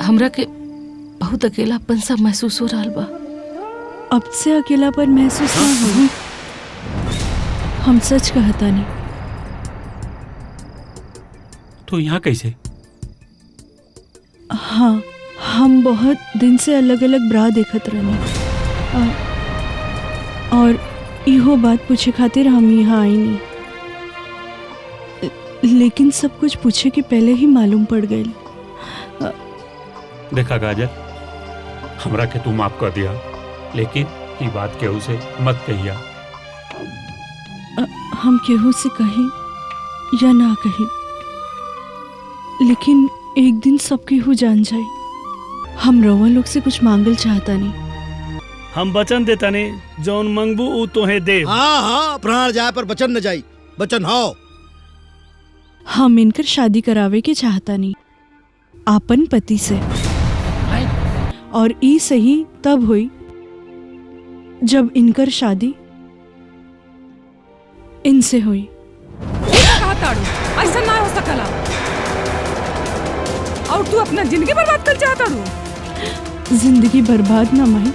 हमरा के बहुत अकेलापन सा महसूस हो रहा बा। अब से अकेलापन महसूस ना हो। हम सच कहता नहीं। तो यहाँ कैसे? हाँ, हम बहुत दिन से अलग अलग ब्रा देखत रहनी और इहो बात पूछे खातिर हम यहाँ आई नहीं, लेकिन सब कुछ पूछे के पहले ही मालूम पड़ गई। देखा काजल, हमरा के तू माफ कर दिया, लेकिन ये बात केहू से मत कहिया। हम केहू से कही या ना कही, लेकिन एक दिन सब केहू जान जाए। हम रवा लोग से कुछ मांगल चाहता नहीं। हम वचन देता नहीं, जौन मंगबू ऊ तोहे दे। हाँ हाँ, प्राण जाए पर वचन न जाई। वचन हो। हम इनकर शादी करावे के चाहता नहीं आपन पति से, और ई सही तब हुई जब इनकर शादी इनसे हुई। ऐसा ना हो सकला। और तू अपना जिंदगी बर्बाद कर चाहता रू? जिंदगी बर्बाद ना माई,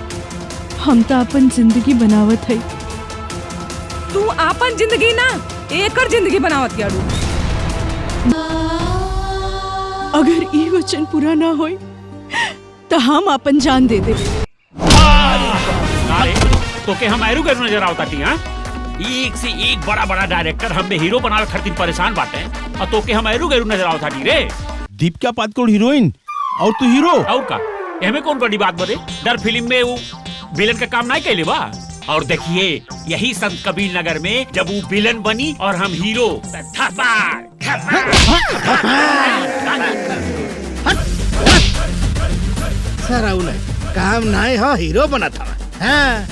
हम तो अपन जिंदगी बनावत है। तू अपन जिंदगी ना एकर जिंदगी बनावत यारू। अगर ई वचन पूरा ना होई तो हम अपन जान दे दे। तो के हम आयरू कर नजर आवता टी। हां, एक से एक बड़ा बड़ा डायरेक्टर हमें हीरो बनावे खातिर परेशान बाटे, और तो के हम आयरू गरू नजर आवता टी रे। दीपिका पादुकोण हीरोइन और तू हीरो। और का एमे कौन बड़ी बात बरे? डर फिल्म में वो विलन का काम नहीं कैले बा। और देखिए, यही संत कबीर नगर में जब वो विलन बनी और हम हीरो, सर काम नहीं हो, हीरो बना था। हाँ,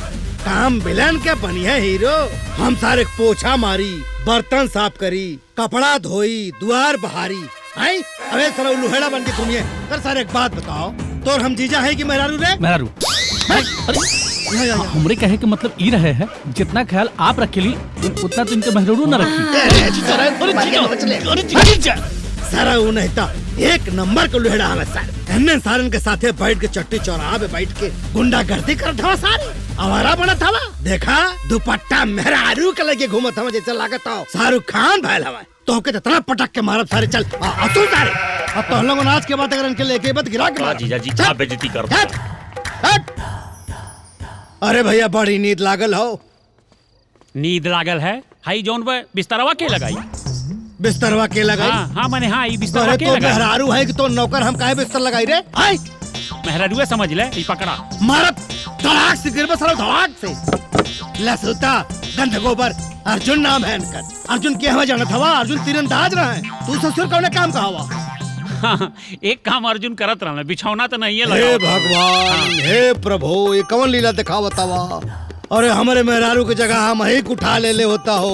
काम विलन क्या बनी है हीरो। हम सारे पोछा मारी, बर्तन साफ करी, कपड़ा धोई, द्वार बहारी। आई अरे सर लुहेड़ा बन के घूमिए। सर सारे एक बात बताओ, तो हम जीजा है कि मेहरारू रे? मेहरारू। हमरे कहे के मतलब ई रहे है, जितना ख्याल आप रखेली उतना तो इनके मेहरारू न रखी। सर नहीं था एक नंबर को लुहेड़ा हमें सर। एने सारन के साथे बैठ के चट्टी चौराहा पे बैठ के गुंडागर्दी कर था सारी। आवारा बना था। देखा दुपट्टा मेहरारू के लगे घूमत हमें जैसे लागत हो शाहरुख खान भैल हवा। तो के इतना पटक के मारब सारे। चल असू सारे। अब तो हम लोग आज के बात अगर इनके लेके बत गिरा के जीजा जी क्या बेइज्जती कर। अरे भैया बड़ी नींद लागल हो। नींद लागल है? हाई जोन पे बिस्तरवा के लगाई? बिस्तरवा के लगाई? हाँ मैंने हाँ ये बिस्तरवा के लगाई। लगाई। मेहरारू है कि तो नौकर हम काहे बिस्तर लगाई रे? हाय मेहरारू समझ ले, ये पकड़ा मारब धड़ाक से गिर बस धड़ाक से। लसूता गंध गोबर अर्जुन नाम है इनका। अर्जुन के हवा जाना था। अर्जुन तीरंदाज रहा है। तू ससुर कौन काम का हवा? हाँ, एक काम अर्जुन करत रहना, बिछौना तो नहीं है। हे भगवान, हे प्रभु, ये कौन लीला दिखावत हवा? अरे हमारे मेहरारू की जगह हम ही उठा ले होता हो।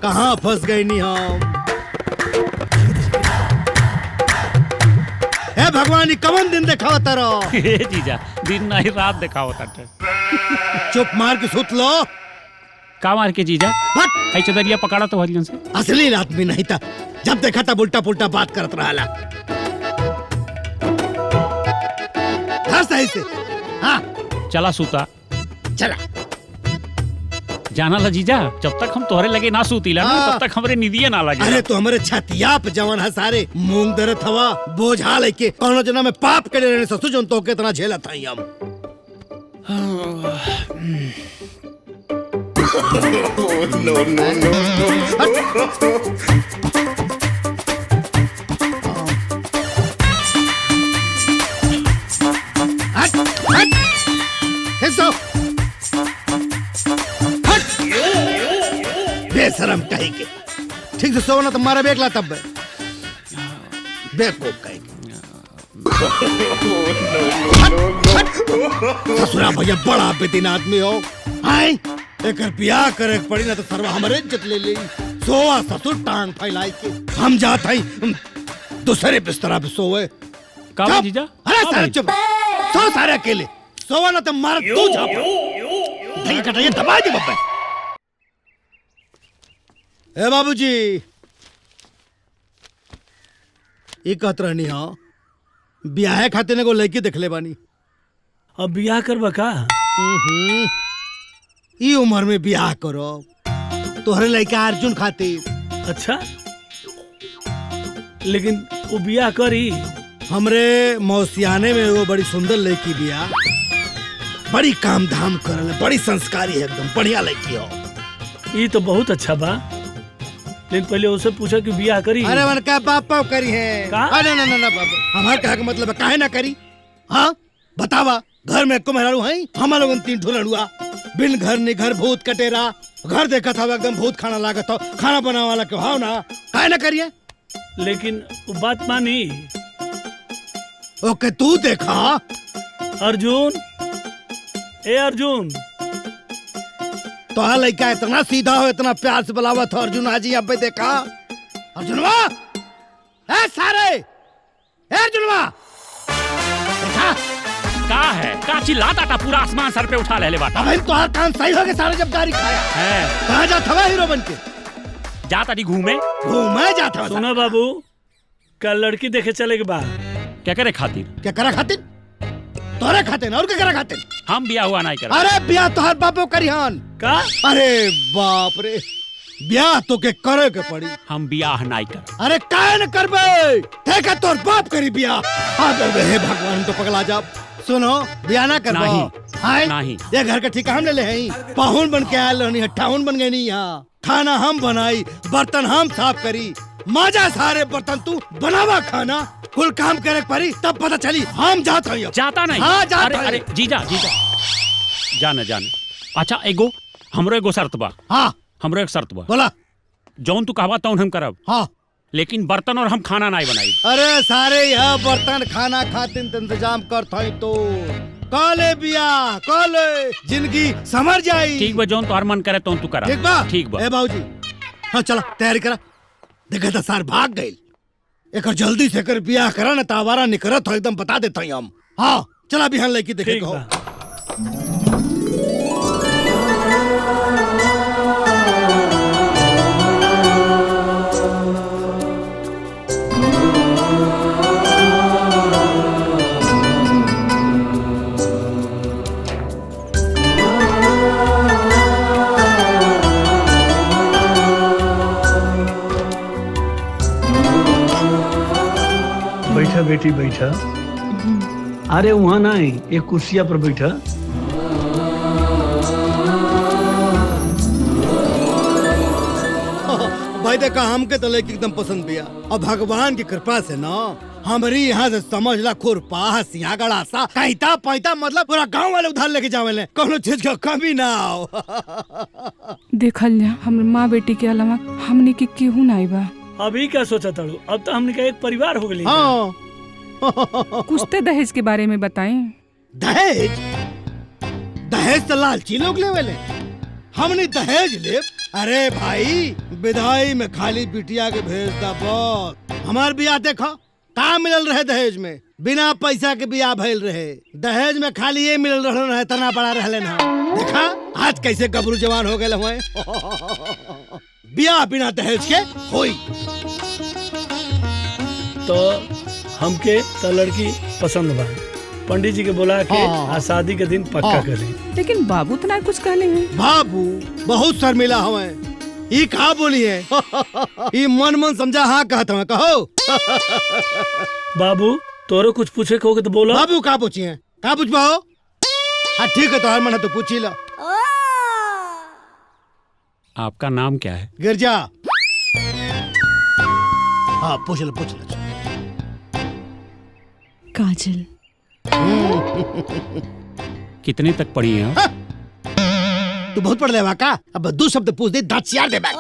कहाँ फंस गई नहीं हम? हे भगवान, ये कौन दिन दिखावता रहो? जीजा दिन नहीं रात दिखावता। चुप मार के सुत लो। का मार के जीजा? हट चदरिया पकड़ा तो हरियन से। असली आदमी नहीं था, जब देखा था उल्टा पुल्टा बात करत रहा। हाँ सही से। हाँ चला सूता। चला जाना ला जीजा, जब तक हम तोहरे लगे ना सूतीला ना तब तक हमरे निदिये ना लगे। अरे तो हमारे छतिया पे जवान है सारे मूंग दरत हवा बोझा लेके कौनो जना में पाप करे रहने ससुर जन तो कितना झेला था हम। नो नो नो बेशरम कहीं के। ठीक से सोना तुम्हारा बेकला तब बेवकूफ कहीं ससुरा भैया बड़ा बेदीन आदमी हो। आई एक ब्याह करे पड़ी ना तो सर्वा हमारे इज्जत ले ली। सोआ ससुर टांग फैलाई के हम जात हई दूसरे बिस्तरा पे सोए। का जीजा? अरे सारे चुप सो सारे अकेले सोवा ना तो मार तू झापड़ धैया कटाइए दबा दे बब्बे। ए बाबूजी ये कहत रहनी हो ब्याह खातिर एगो लड़की देखले बानी। अब बियाह करबा का? ई उम्र में ब्याह करो, तोहरे लड़का अर्जुन खातिर। अच्छा, लेकिन वो बियाह करी? हमरे मौसियाने में एगो बड़ी सुंदर लड़की बिया, बड़ी काम धाम करल, बड़ी संस्कारी है, एकदम बढ़िया लड़की हो। ये तो बहुत अच्छा बा, लेकिन पहले उससे पूछा कि बियाह करी। अरे मन का बाप पाप करी है का? अरे ना ना ना बाबा, हमार कहा का मतलब है काहे ना करी। हाँ बतावा, घर में एको मेहरारू है, हमारे लोगन 3 ठो लड़ुआ, बिन घर नि घर भूत कटेरा, घर देखा था एकदम भूत खाना लागत हो, खाना बनाने वाला के भाव ना, काहे ना करिए। लेकिन वो बात मानी। ओके तू देखा। अर्जुन, ए अर्जुन, तो लड़का इतना सीधा हो, इतना प्यार से बुलावा था अर्जुन, आज यहाँ पे देखा। अर्जुनवा, ए सारे, ए अर्जुनवा, देखा का है का चिल्लाता था, पूरा आसमान सर पे उठा ले बाटा। अब तो हर काम सही हो गया, सारे जब गाड़ी खाया है। कहाँ जाता हुआ हीरो बन के? जाता नहीं घूमे जाता हुआ। सुना बाबू, कल लड़की देखे चले के बाद क्या करे खातिर? क्या करा खातिर? तोरे खातिर और क्या करा खातिर? हम बिया हुआ नहीं कर। अरे ब्याह तो हर बापो करिहन का? अरे बाप रे, ब्याह तो के करे के पड़ी। हम बियाह नहीं कर। अरे काहे न करबे, देखा तोर बाप करी ब्याह। हाँ करबे, हे भगवान तो पगला जा। सुनो, ब्याह ना करबो? नहीं, नहीं। ये घर का ठिका हम ले ले हैं, पाहुन बन के आयल रहनी, हट्टाउन बन गए नहीं यहाँ। खाना हम बनाई, बर्तन हम साफ करी, माजा सारे बर्तन तू बनावा, खाना कुल काम करे परी, तब पता चली हम जात हई। जाता नहीं। हाँ जात अरे अरे जीजा जीजा, जाने जाने। अच्छा एगो हमरो एगो शर्त बा। हाँ हमरो एक शर्त बा। बोला। जौन तू कहवा तौन हम करब। हाँ, लेकिन बर्तन और हम खाना नहीं बनाई। अरे सारे यह बर्तन खाना खातिर इंतजाम कर थई तो काले बियाह काले जिंदगी समझ जाई। ठीक बा, जौन तोहर मन करे तौन तू करा। ठीक बा, ठीक बा। ए बाबूजी, हाँ चला तैयारी करा। देखा था सार भाग गई, एक जल्दी से कर बियाह करा न तावारा निकरत हो, एकदम बता देता हूँ हम। हाँ चला बिहान लड़की देखे ठीक को। बा। बैठा बेटी बैठा। अरे वहाँ ना, एक कुर्सिया पर बैठा। भाई देखा, हमके तो लड़की एकदम पसंद बिया, और भगवान की कृपा से ना हमारी यहाँ से समझ ला खुरपा सिया गड़ासा कैता पैता, मतलब पूरा गांव वाले उधार लेके जावे, कोनो चीज का कमी ना हो। देखल जा, हमरे माँ बेटी के अलावा हमने के केहू नहीं बा। अभी क्या सोचा ताड़ू, अब तो हमने का एक परिवार हो गई। हाँ कुछ तो दहेज के बारे में बताएं। दहेज? दहेज तो लालची लोग ले वाले, हमने दहेज ले? अरे भाई, विदाई में खाली बिटिया के भेज दा बस। हमार बियाह देखो का मिलल रहे दहेज में, बिना पैसा के बियाह भइल रहे। दहेज में खाली ये मिलल रहे, तना बड़ा रहले ना। देखा आज कैसे गबरू जवान हो गए हुए। बियाह बिना दहेज के होई तो हमके तो लड़की पसंद बा, पंडित जी के बुला के हाँ। शादी के दिन पक्का हाँ। करें। लेकिन बाबू तो ना कुछ कहले हैं। बाबू बहुत शर्मिला हुए, ये कहा बोली है। ये मन मन समझा हाँ कहता हूँ, कहो। बाबू तोरो कुछ पूछे को तो बोला। बाबू का पूछी है, का पूछ पाओ? हाँ ठीक है, तो हर मन है तो पूछ ही लो। आपका नाम क्या है? गिरजा। हाँ पूछ लो पूछ लो। काजल। कितने तक पढ़ी हैं? तू बहुत पढ़ लेवा का? अब 2 शब्द पूछ दे, दांत चियार दे बैग।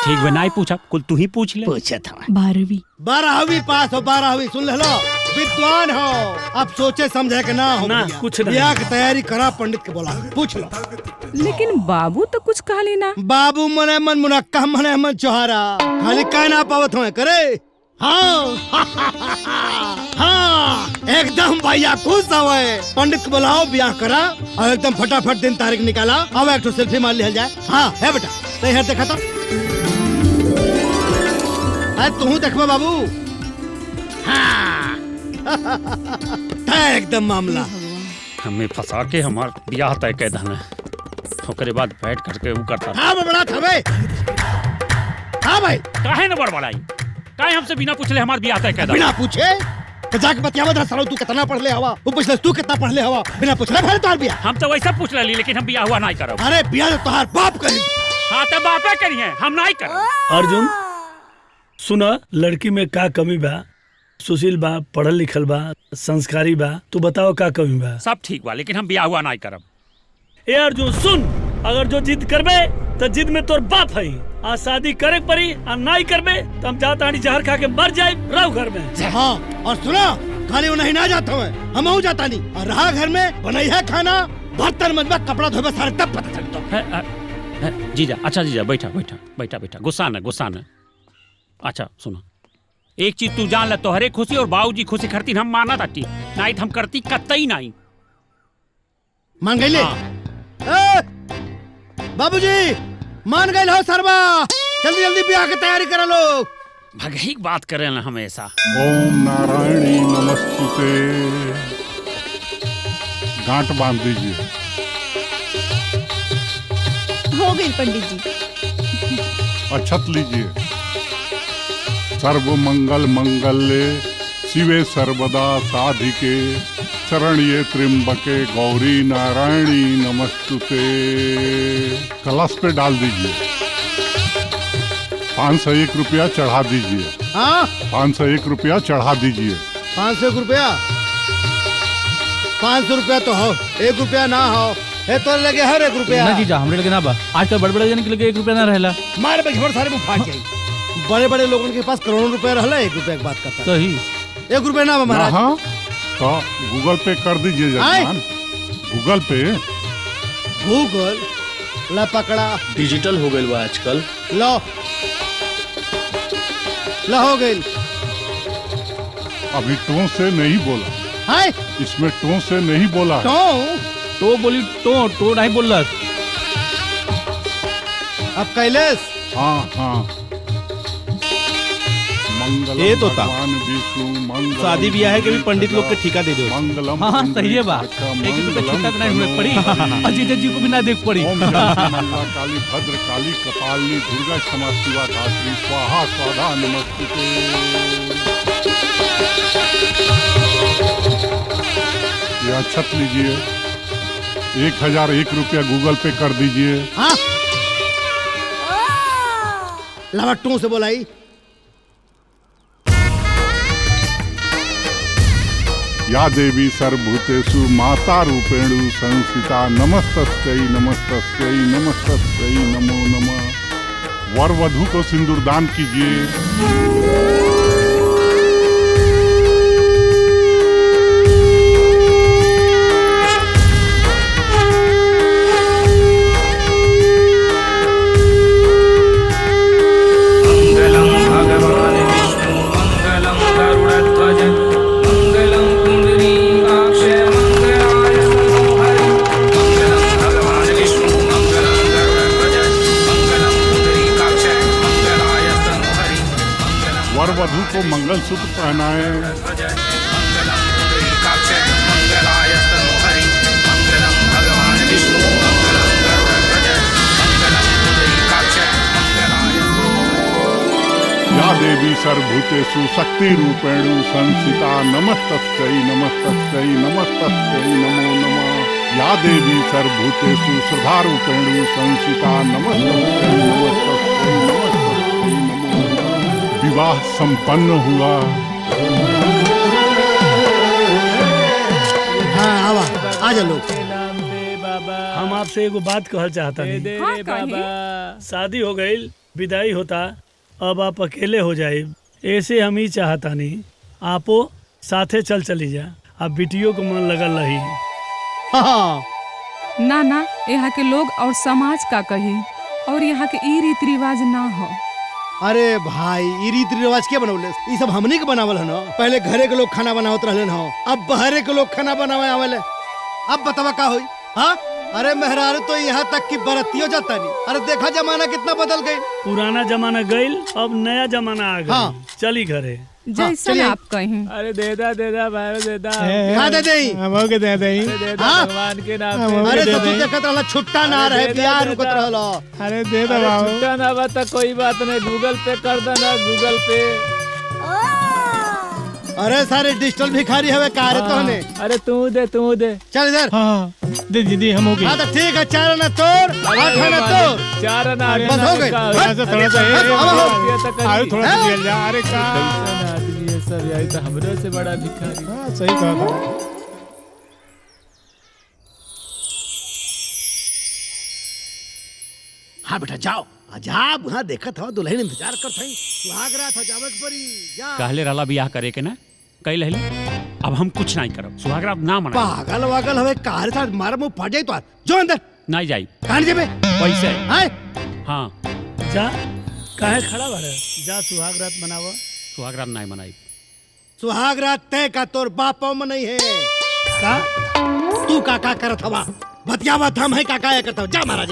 ठीक बा, नहीं पूछा, कुल तू ही पूछ ले। पूछा था 12वीं। 12वीं पास हो, 12वीं सुन ले लो, विद्वान हो। अब सोचे समझे के ना हो ना, भैया। कुछ नहीं। ब्याह की तैयारी करा, पंडित के बोला, पूछ लो। लेकिन बाबू तो कुछ कहले ना। बाबू मने मन मुनक्का मने मन चोहारा, खाली कहना पावत हो करे। हाँ हाँ एकदम भैया खुश हुए। पंडित को बुलाओ, ब्याह करा, और एकदम फटाफट दिन तारीख निकाला। अब एक सेल्फी मार लिया जाए। हाँ है बेटा, तैयार देखा था। तू देखबा बाबू। हाँ तय एकदम मामला। हमें फंसा के हमार ब्याह तय कर देना, ओकरे बाद बैठ करके वो करता था। हाँ बड़ा था भाई। हाँ भाई काहे न बड़बड़ाई, काहे हमसे बिना पूछले हमार ब्याह तय कर बिना पूछे तो जाके बतियावत रहा, तू कितना पढ़ ले हवा, वो पूछले तू कितना पढ़ ले हवा, बिना पूछले फिर तोहार ब्याह। हम तो वैसा पूछ ली, लेकिन हम ब्याह हुआ नहीं करब। अरे ब्याह तो तोहार बाप करी। हाँ तो बापे करिए, हम नहीं करब। अर्जुन सुना, लड़की में का कमी बा? सुशील बा, पढ़ल लिखल बा, संस्कारी बा, तू बताओ का कमी बा? सब ठीक बा, लेकिन हम ब्याह हुआ नहीं करब। ए अर्जुन सुन, अगर जो जिद करबे तो जिद में तोर बाप है, आज शादी करे पड़ी, आ नहीं करबे तो हम जाता जहर खा के मर जाए, रहो घर में। हाँ और सुना, खाली वो नहीं ना जाता हूँ, हम जाता नहीं, और रहा घर में बनाई है खाना, बर्तन मजबा, कपड़ा धोबे, सारे तब पता चलता। जीजा, अच्छा जीजा, बैठा बैठा बैठा बैठा, गुस्सा न। अच्छा सुनो, एक चीज तू जान ले, तोहरे खुशी और बाबूजी खुशी करती हम माना ताटी, नहीं हम करती कतई नहीं। मान गई ले? बाबूजी मान गए हो सरबा, जल्दी जल्दी ब्याह की तैयारी करा लो। भगही बात करे ना हमेशा। ओम नारायणी नमस्तुते। गांठ बांध दीजिए। हो गई पंडित जी। अक्षत लीजिए। सर्व मंगल मंगल्ये शिवे सर्वदा साधिके शरण्ये त्र्यंबके गौरी नारायणी नमस्तुते। कलश पे डाल दीजिए। 501 रुपया चढ़ा दीजिए। हाँ 501 रुपया चढ़ा दीजिए। 500 रुपया? 500 रुपया तो हो, 1 रुपया ना हो, है तो लगे हर 1 रुपया। ना जीजा, हमरे लगे ना बा, आजकल बड़े बड़े जन के लगे 1 रुपया ना रहला। मारे बचपन सारे मुंह फाट गई। बड़े बड़े लोगों के पास करोड़ों रुपया रहला, 1 रुपया की बात करता। सही 1 रुपया ना बा महाराज। हाँ तो गूगल पे कर दीजिए जजमान। गूगल पे। गूगल ला पकड़ा, डिजिटल हो गई बा आजकल। लो ला हो गई। अभी टों से नहीं बोला। हाय इसमें टों से नहीं बोला। तो बोली तो नहीं बोल रहा। अब कैलेश। हाँ हाँ मंगलम ये तो था। भगवान विष्णु मंगलम। शादी ब्याह है कि भी पंडित लोग के ठिका दे दो। मंगलम। हाँ सही है बा, 1 रुपया छुट्टा तो नहीं हुए पड़ी, और जीजा जी को भी ना देख पड़ी। ओम जानकी मंगला काली भद्र काली कपालिनी दुर्गा क्षमा शिवा धात्री स्वाहा स्वाधा नमस्ते। ये अक्षत लीजिए। 1001 रुपया गूगल पे कर दीजिए। हाँ लवट्टू से बोलाई। या देवी सर्वभूतेषु माता रूपेणु संस्थिता नमस्तस्यै नमस्तस्यै नमस्तस्यै नमो नमः। वर वधू को सिंदूर दान कीजिए। वधू को मंगलसूत्र पहनाए। या देवी सर्वभूतेषु शक्ति रूपेणु संस्थिता नमस्तस्यै नमस्तस्यै नमस्तस्यै नमो नमः। या देवी सर्वभूतेषु श्रद्धा रूपेणु संस्थिता नमस्तस्यै नमस्तस्यै नमस्तस्यै नमो नमः। विवाह संपन्न हुआ। हाँ आवा आ जा लोग। हम आपसे एगो बात कहल चाहता नहीं। हाँ, कही। शादी हो गई, विदाई होता, अब आप अकेले हो जाए, ऐसे हम ही चाहता नहीं, आपो साथे चली जा, अब बिटियों को मन लगल रही। हाँ ना ना, यहाँ के लोग और समाज का कही, और यहाँ के ई रीति रिवाज ना हो। अरे भाई ये रीति रिवाज क्या बनौले? ये सब हमनी के बनावल है ना। पहले घरे के लोग खाना बनावत रहले ना, अब बहरे के लोग खाना बनावे आवेले। अब बतावा का होई? हाँ अरे मेहरारू तो यहाँ तक की बरतियों जाता नहीं। अरे देखा जमाना कितना बदल गई। पुराना जमाना गईल, अब नया जमाना आ गया। हाँ। चली घरे। जैसा चलिए। आप कहें। अरे दे दा भाई दे दा हाँ, दे दे। हमो के दे दे दे दा हाँ? भगवान के नाम हमो पे अरे के तो दे तू दे देखत रहला छुट्टा ना अरे रहे दे दे, बियाह दे रुकत दे। रहला। अरे दे दे अरे बाबू छुट्टा ना बता कोई बात नहीं गूगल पे कर देना गूगल पे अरे सारे डिजिटल भिखारी हवे कारे तो ने। अरे तू दे चल इधर। हाँ दे दीदी हम हो गए हाँ तो ठीक है 4 आना तोड़ 8 आना तोड़। चार आना बस हो गई। थोड़ा सा थोड़ा सा आयो थोड़ा सा दिया जा अरे का आदमी है सब यही तो हमरो से बड़ा भिखारी। हाँ, सही कहा था। हाँ बेटा जाओ अजाब हाँ देखत हो दुल्हन इंतजार करत हई सुहाग रात हो जावक परी जा। कहले रहला बियाह करे के ना कई लहले अब हम कुछ नहीं करब सुहागरात ना मना पागल वागल हवे कार साथ मारा मुंह फट जाई तो जो अंदर नहीं जाई कान जेबे पैसे हाय हाँ जा काहे खड़ा बारे जा सुहाग रात मनावा। सुहागरात नहीं मनाई सुहाग रात तय का तोर बापो में नहीं है का तू काका करत हवा बतियावा हम है काका या करत हवा। जा महाराज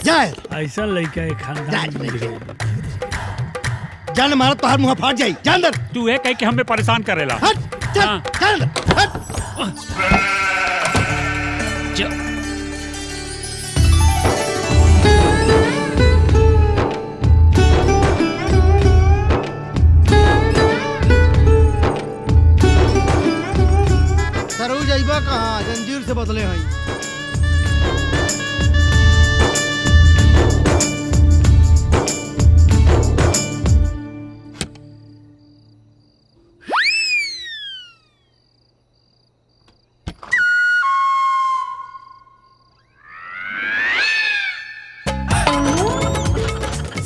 जा ऐसा लड़का है खानदान में मिल गया। जान मारा तो हर मुंह फाट जाई जा अंदर। तू है कह के हमें परेशान करेला हट चल हाँ। चल अंदर हट। ज- सरू जाइबा कहाँ जंजीर से बदले हई।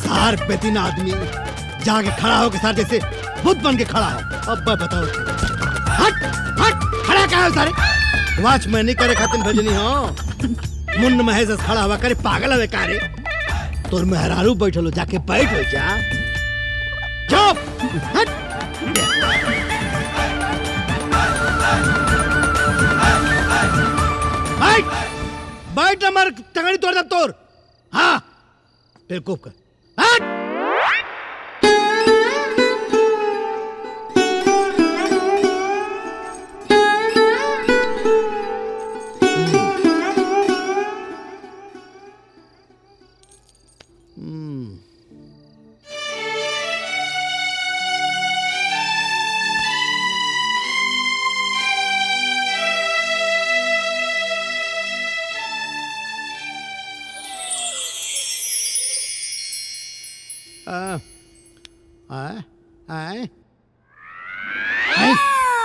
सार पे 3 आदमी जाके खड़ा हो के सार जैसे बुद्ध बन के खड़ा है। अब मैं बताओ हट हट खड़ा क्या है सारे वॉचमैन नहीं करे खातिर भजनी हो मुंड महेश खड़ा हुआ करे पागल हवे कारे तोर मेहरारू बैठल हो जाके बैठ हो जा चुप हट बैठ बैठ ना मर टंगड़ी तोड़ दे तोर हाँ बेवकूफ कर हट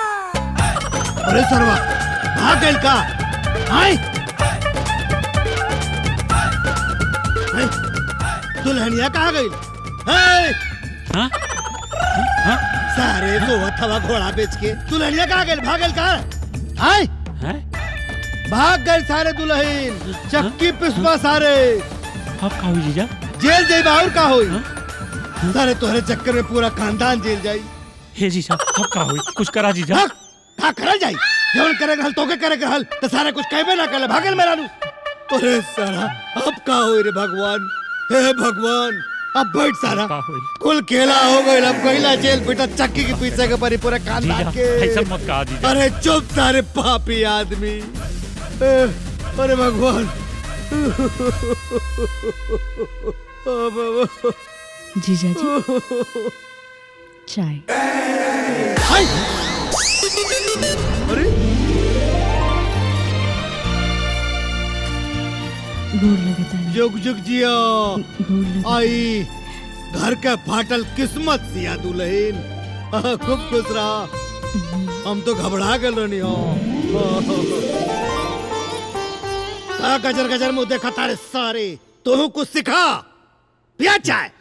अरे सरवा भाग गइल का आय दुल्हनिया कहाँ गई हाँ? सारे सोवत हवा घोड़ा बेच के दुल्हनिया कहाँ गई भागल का आय हैं? भाग गए सारे दुल्हन चक्की पिसवा सारे अब का हुई जीजा जेल जाई और का होई सारे तोहरे चक्कर में पूरा खानदान जेल जाई हे जीजा अब का हुई कुछ करा जीजा हाँ का करल जाई जवन करे रहल तोके करे रहल तो सारे कुछ कहबे ना करले भागल मेरा नु अरे सारा अब का होई रे भगवान हे भगवान अब बैठ सारा का हुई कुल खेला हो गई अब कहिला जेल बेटा चक्की के पीछे के परी पूरा खानदान जीजा के ऐसा मत कहा जीजा अरे चुप सारे पापी आदमी अरे भगवान जीजा जी चाय। हाय अरे गोर लगता नहीं जुग जुग जिया गोर लगा आई घर का फाटल किस्मत सिया दुल्हन खूब खुश रहा हम तो घबरा गए रहनी हो गजर गजर मुंह देखा तारे सारे तू कुछ सिखा पिया चाय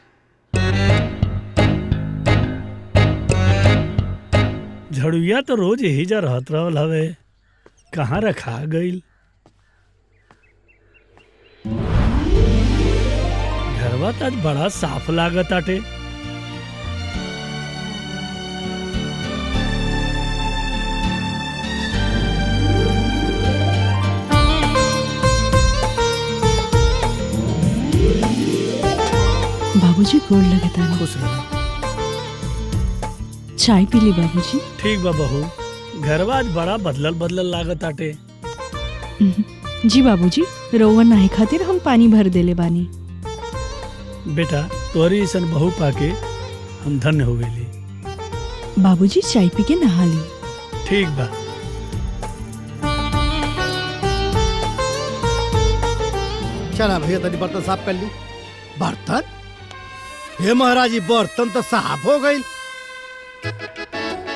झड़ुआ तो रोज यही जा रहत रहल हवे कहाँ रखा गईल घरवा तो आज बड़ा साफ लागत आटे बाबूजी गोर लगता नहीं खुश रहो चाय पी ली बाबूजी। ठीक बा बहू, घरवा आज बड़ा बदलल बदलल लागत आटे। जी बाबूजी, रउआ नाहे खातिर हम पानी भर देले बानी। बेटा तोहरी ऐसन बहू पाके हम धन्य हो गईली। बाबूजी चाय पी के नहा ली। ठीक बा। चला भैया तनी बर्तन साफ कर ली। बर्तन? हे महाराज जी, बर्तन तो साफ हो गई।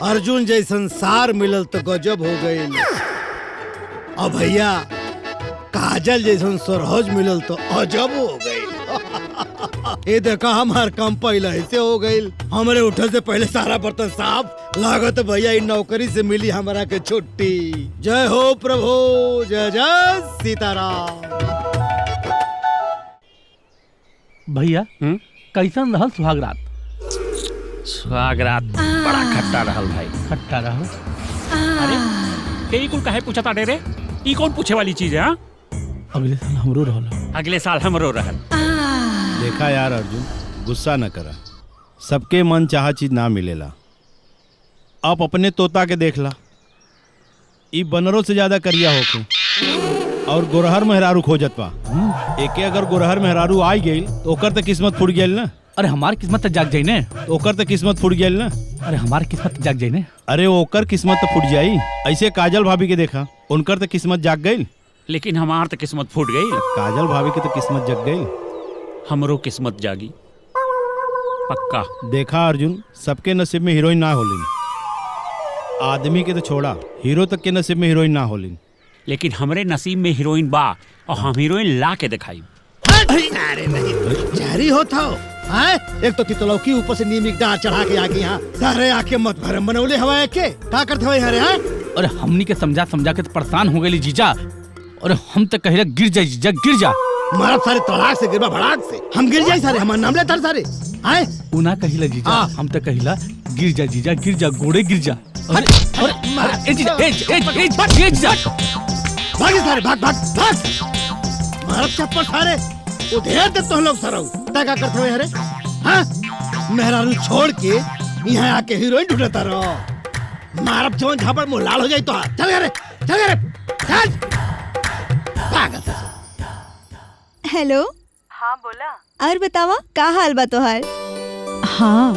अर्जुन जैसन सार मिलल तो गजब हो गई। और भैया काजल जैसन सरहज मिलल तो अजब हो गई। ये देखा हमार काम पहले ऐसे हो गई। हमारे उठे से पहले सारा बर्तन साफ लागत। भैया इन नौकरी से मिली हमारा के छुट्टी। जय हो प्रभु, जय जय सीताराम। भैया कैसन रहल सुहागरात? सुहागरात बड़ा खट्टा रहल भाई। खट्टा रहल? अरे तेरी कुल काहे पूछा ताड़े रे? ई कौन पूछे वाली चीज है? अगले साल हमरो रहल। अगले साल हमरो रहल। देखा यार अर्जुन, गुस्सा न करा। सबके मन चाहा चीज ना मिलेला। आप अपने तोता के देख ला, ई बनरों से ज्यादा करिया होके और गोरहर मेहरारू खोजत बा। एके अगर गोरहर मेहरारू आई गई तो ओकर तो किस्मत फूट गई ना। अरे हमार किस्मत तो जाग जाई ने। तो ओकर तो किस्मत फूट गई ना। अरे हमार किस्मत तो जाग जाई ने। अरे ओकर किस्मत तो फूट जाई। ऐसे काजल भाभी के देखा, उनकर तो किस्मत जाग गई। लेकिन हमार तो किस्मत फूट गई। काजल भाभी की तो किस्मत जग गई। हमरो किस्मत जागी पक्का। देखा अर्जुन, सबके नसीब में हीरोइन ना होलिन। आदमी के तो छोड़ा, हीरो तक के नसीब में हीरोइन ना होलिन। लेकिन हमरे नसीब में हीरोइन बा और हम हीरोइन ला के दिखाई। अरे नहीं, जहरी होता हो। एक तो तितलौकी ऊपर से नीम की डाल चढ़ा के आ गई। यहाँ अरे आके मत भरम बनौले हवा के का करते हो हरे? अरे हमनी के समझा समझा के तो परेशान हो गई जीजा। और हम तो कह रहे गिर जा जीजा, गिर जा। मारा सारे तड़ाक से गिरबा भड़ाक से हम गिर जाए सारे। हमारा नाम लेता सारे। उना कहिला जीजा, हम तो कहिला गिर जा जीजा, गिर जा, गोड़े गिर जा। भाग सारे, भाग भाग भाग। मारत चप्पल सारे उधेर दे तो लोग सरौ तका करते हुए हरे। हाँ मेहरारू छोड़ के यहाँ आके हीरोइन ढूंढता रहो। मारब जवन झापड़ मुँह लाल हो जाए तो चल रे, चल रे, चल। पागल। हेलो। हाँ बोला। और बतावा का हाल बा तोहार? हाँ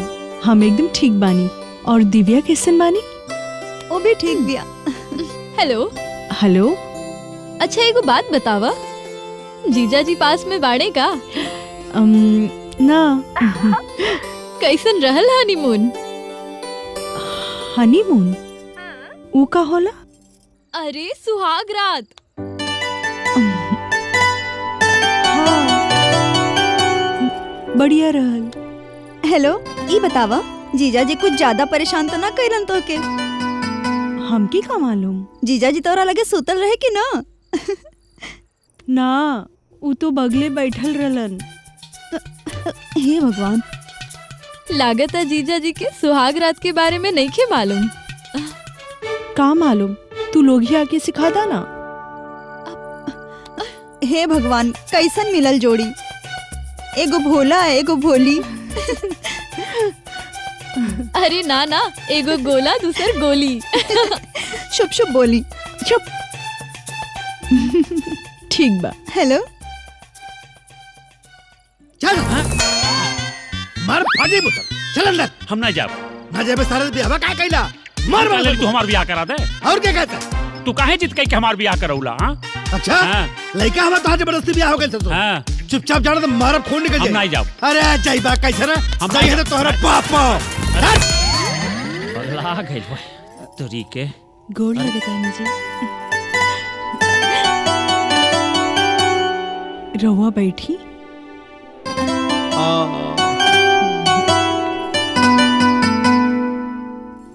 हम एकदम ठीक बानी। और दिव्या कैसन बानी? वो भी ठीक बिया। हेलो। हेलो। अच्छा एगो बात बतावा, जीजा जी पास में बाड़े का? ना। कैसन रहल हनीमून? हनीमून ऊ का होला? अरे सुहाग रात। बढ़िया रहल। हेलो, ई बतावा जीजा जी कुछ ज्यादा परेशान तो ना कइलन तो के? हमके का मालूम? जीजा जी तोरा लगे सुतल रहे कि ना? ना, ऊ तो बगले बैठल रहलन। हे भगवान। लागत है जीजा जी के सुहाग रात के बारे में नहीं के मालूम। का मालूम? तू लोग ही आके सिखाता ना। हे भगवान, कैसन मिलल जोड़ी। एगो भोला एगो भोली। अरे ना ना, एगो गोला दूसर गोली। शुभ शुभ बोली। चुप। ठीक बा। हेलो। चल मार फाड़ी बोतल। चल अंदर। हम ना जाब। ना जाबे सारे बियाह का कैला? मार मार तू हमार बियाह करा दे। और क्या कहता? तू काहे जित के हमार बियाह करौला? हां अच्छा लड़का हवा तो जबरदस्ती बियाह हो गइल तो। हां चुपचाप जाना तो मारब खून निकल जाए। हम नहीं जाब। अरे जाई बा कैसे ना? हम जाई है तो तोहरा बाप। बदला गइल भाई तोरी के। गोड़ लगता मुझे। रहुआ बैठी।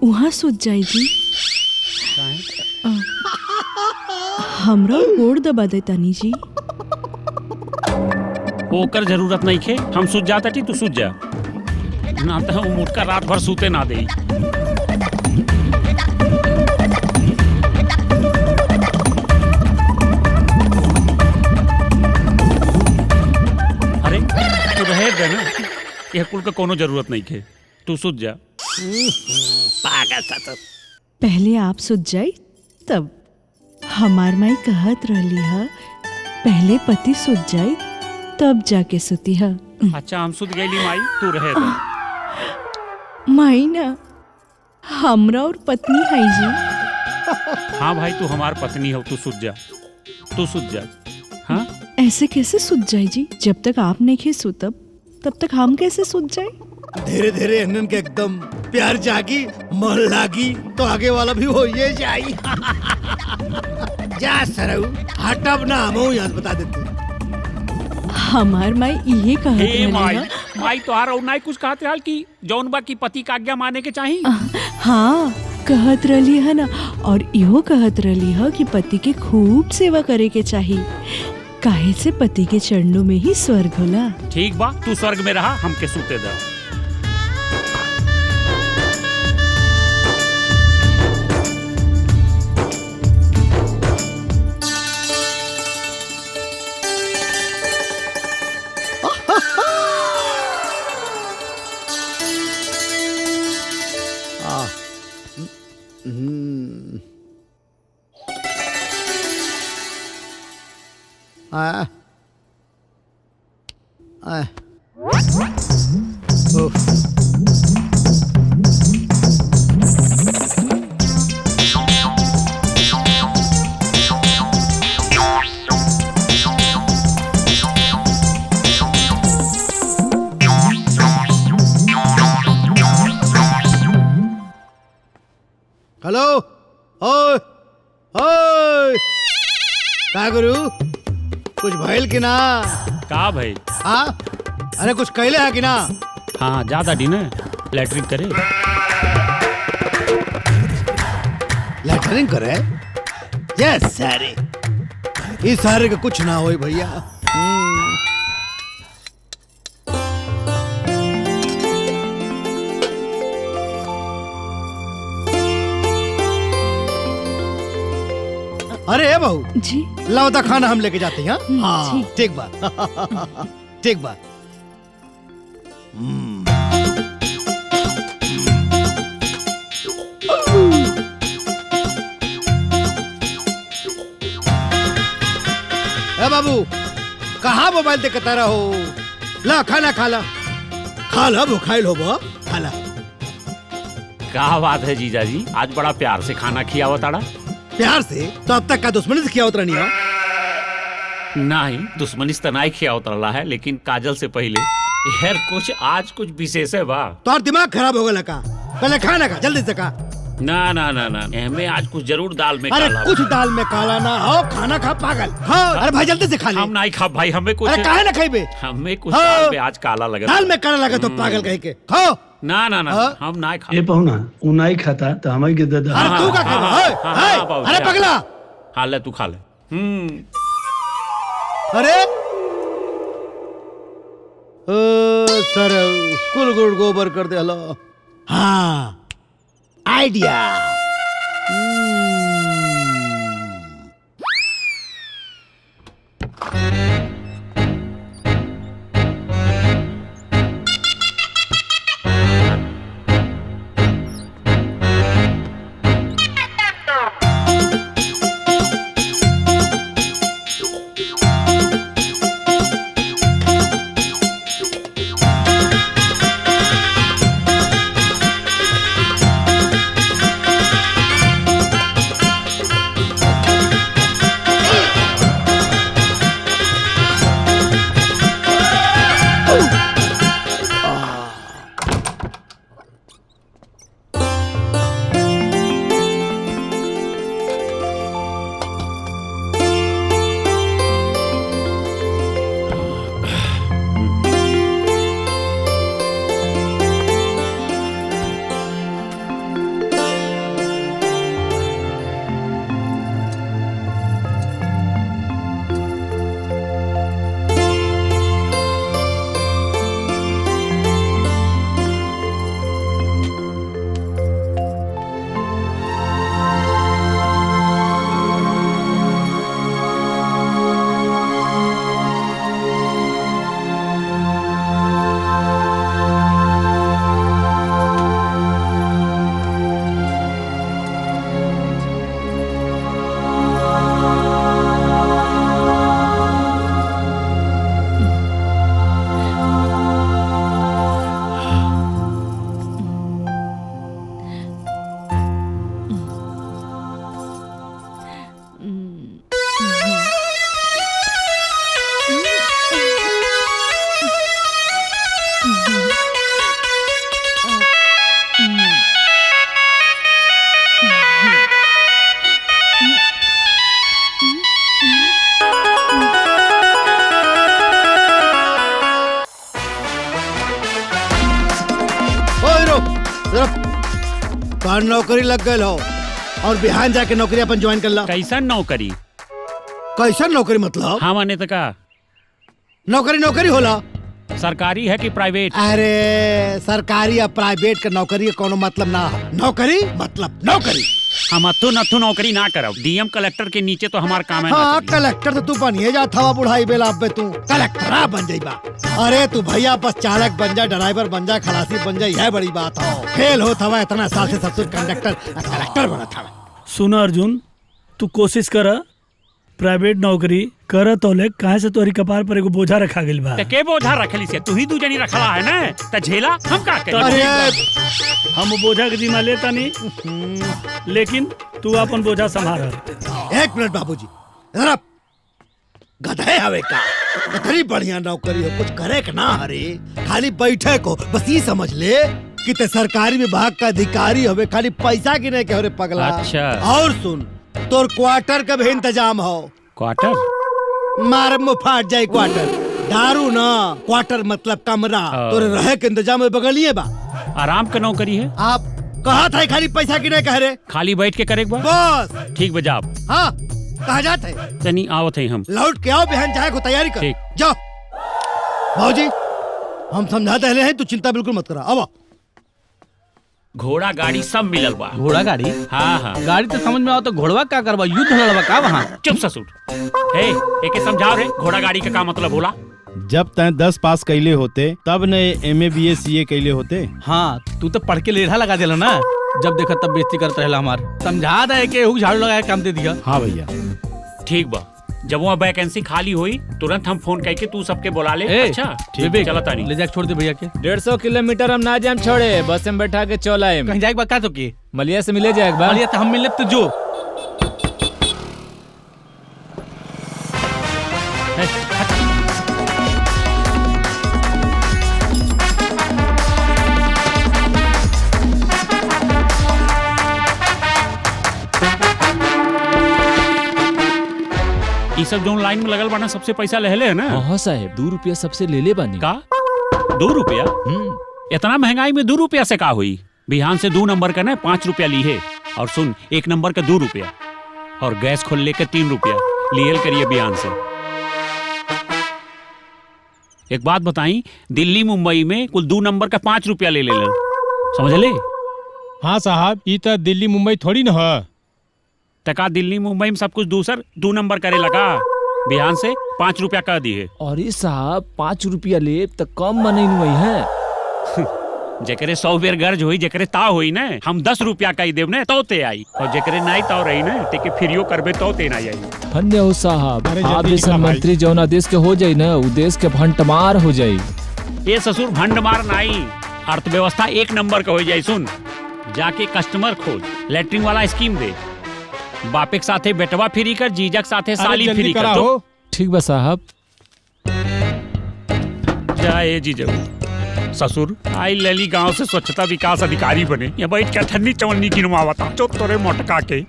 वहाँ सुत जाई जी। हमरा गोड़ दबा दे तानी जी। ओकर जरूरत नहीं खे। हम सुत जाता थी, तू सुत जा ना तो वो मुटका रात भर सूते ना दे। अरे तू रहे दे ना, ये कुल का कोनो जरूरत नहीं खे। तू सुत जा। पागल सा तो। पहले आप सुत जाई तब हमार माई कहत रहली है पहले पति सुत जाई तब जाके सुती है। अच्छा हम सुत गईली माई, तू रहे दे। माई ना हमरा और पत्नी है जी। हाँ भाई, तू हमार पत्नी हो, तू सुत जा, तू सुत जा। हाँ ऐसे कैसे सुत जाए जी? जब तक आप नहीं खे सुतब तब तक हम कैसे सुत जाए? धीरे धीरे इन्हन के एकदम प्यार जागी, मन लागी तो आगे वाला भी हो ये जाई। जा सरऊ, हटब ना, हम यहाँ बता देते। हमार माई ये कहत हे रहली माई, है। माई तो और नहीं कुछ कहते हाल की जौन बा की पति का आज्ञा माने के चाहिए। हाँ कहत रहली है ना, और इहो कहत रहली है कि पति के खूब सेवा करे के चाहिए, काहे से पति के चरणों में ही स्वर्ग होला। ठीक बा, तू स्वर्ग में रहा, हमके सूते दे। हेलो, ओए ओए, का गुरु कुछ भइल कि ना? का भाई? हाँ, अरे कुछ कहले है कि ना? हाँ ज्यादा डिनर लैटरिन करे। लैटरिन करे? यस सारे, इस सारे का कुछ ना होई भैया। अरे ए बहू जी, लाओ ता खाना हम लेके जाते हैं। हाँ जी। ठीक बा। ठीक बा। ए बाबू, कहाँ मोबाइल देखता रहो? ला खाना खा ला, खा ला, भूखाइल हो बा, खा ला। क्या बात है जीजा जी, आज बड़ा प्यार से खाना खियावा ताड़ा। प्यार से? तो अब तक का दुश्मनी से खियावत रहनी है? नहीं, दुश्मनी से नहीं खियावत रहा है, लेकिन काजल से पहले यार कुछ आज कुछ विशेष है बा। तो दिमाग खराब हो गया का? पहले खाना खा, जल्दी से खा। ना ना ना ना, हमें आज कुछ जरूर दाल में अरे काला कुछ दाल में काला ना हो, खाना खा पागल। हाँ, अरे भाई जल्दी से खा ले। हम नहीं खा भाई, हमें कुछ। अरे काहे ना खाइबे? हमें कुछ हाँ। दाल में आज काला लगा। दाल में काला लगा तो पागल कहे के खाओ। ना ना ना, हाँ? हम नहीं खा। ये पहुना उ नहीं खाता तो हमारे के दे दे। अरे तू का खाबा? अरे पगला, खा ले, तू खा ले। अरे सर कुल गुड़ गोबर कर दे। हलो, हाँ आइडिया। तोहर नौकरी लग गई हो और बिहान जाके नौकरी अपन ज्वाइन कर ला। कैसन नौकरी? कैसन नौकरी मतलब? हाँ माने तो का नौकरी नौकरी होला, सरकारी है कि प्राइवेट? अरे सरकारी या प्राइवेट का नौकरी का कोनो मतलब ना है। नौकरी मतलब नौकरी। हम अथु नथु नौकरी ना करब। डीएम कलेक्टर के नीचे तो हमार काम है। हाँ कलेक्टर तो तू बनिए जा था बुढ़ाई बेला पे तू कलेक्टरा बन जाइबा। अरे तू भैया बस चालक बन जा, ड्राइवर बन जा, खलासी बन जा, यह बड़ी बात हो। फेल हो था इतना साल से ससुर कंडक्टर कलेक्टर बना था। सुना अर्जुन, तू कोशिश कर प्राइवेट नौकरी कर तो ले, काहे से तोरी कपार पर एगो बोझा रखा गेल बा। ते के बोझा रखली से? तू ही दू जनी रखला है ना, त झेला हम का करे? अरे हम बोझा के जिम्मा लेता नहीं, लेकिन तू अपन बोझा संभाल। एक मिनट बाबूजी, जरा गधे हवे का इतनी बढ़िया नौकरी हो, कुछ करे के ना हरे, खाली बैठे को बस ये समझ ले कि ते सरकारी विभाग का अधिकारी हवे, खाली पैसा गिने के हरे पगला। अच्छा। और सुन, तोर क्वार्टर का भी इंतजाम हो। क्वार्टर? मार मुँह फाट जाए क्वार्टर। दारू ना, क्वार्टर मतलब कमरा। तोरे रहे के इंतजाम बगलिए बा। आराम का नौकरी है? आप कहा था खाली पैसा गिने कह रहे? खाली बैठ के करे बा? बस ठीक बजाब। हाँ कहा जाते तनी आवत है हम। लौट के आओ, बहन जाए को तैयारी कर। ठीक। जाओ भाजी, हम समझाते हैं, तू चिंता बिल्कुल मत करा। अब घोड़ा गाड़ी सब मिलल बा। घोड़ा गाड़ी? हाँ हाँ। गाड़ी तो समझ में आओ तो घोड़वा का करवा, युद्ध लड़वा का वहाँ? चुप ससुर। हे एके समझाओ रे, घोड़ा गाड़ी का काम मतलब होला? जब तय 10 पास कैले होते तब न MA BA CA कैले होते। हाँ तू तो पढ़ के लेढ़ा लगा दिला ना, जब देखा तब बेइज्जती करता रहला हमार। समझा दे के झाड़ू लगा काम दे दिया। हाँ भैया ठीक बा, जब वहाँ वैकेंसी खाली हुई तुरंत हम फोन करके तू सबके बुला ले। अच्छा ठीक, चला तानी ले जाके छोड़ दे भैया के। 150 किलोमीटर हम ना जाम छोड़े, बस में बैठा के चल आए। कहीं जाएगा का तो की मलिया से मिले जाएगा। मलिया तो हम मिले तो जो ये सब जो लाइन में लगल बाना सबसे पैसा ले है ना? हाँ साहब, 2 रुपया सबसे ले ले बानी। का 2 रुपया? इतना महंगाई में 2 रुपया से का हुई? बिहान से 2 नंबर का ना 5 रुपया ली है। और सुन, 1 नंबर का 2 रुपया और गैस खोल लेकर 3 रुपया लियल करिए बिहान से। एक बात बताई, दिल्ली मुंबई में कुल 2 नंबर का 5 रुपया ले ले, समझ ले? हाँ साहब, ये तो दिल्ली मुंबई थोड़ी न है। तका दिल्ली मुंबई में सब कुछ दूसर 2 नंबर करे लगा। बिहान से 5 रुपया कर दी है। अरे साहब 5 रुपया ले तो कम मनी हुई है। जेकरे 100 बेर गर्ज हुई, जेकरे ता हुई ना, हम 10 रुपया का ही देव ने तो ते आई, और जेकरे नाई तो रही ना ते फ्रियो करबे तो ते ना आई। धन्य हो साहब, आप जैसा मंत्री जौना देश के हो जाये ना, वो देश के भंटमार हो जाये। ये ससुर भंडमार नहीं, अर्थव्यवस्था 1 नंबर का हो जाये। सुन, जाके कस्टमर खोज, लेटरिंग वाला स्कीम दे, बापे के साथे बेटवा फ्री कर, जीजा के साथे साली फ्री कर। तो ठीक बा साहब। जाए जीजा ससुर आई लली गांव से स्वच्छता विकास अधिकारी बने, या बैठ के ठन्नी चवन्नी गिनवावता चो तोरे मोटका के।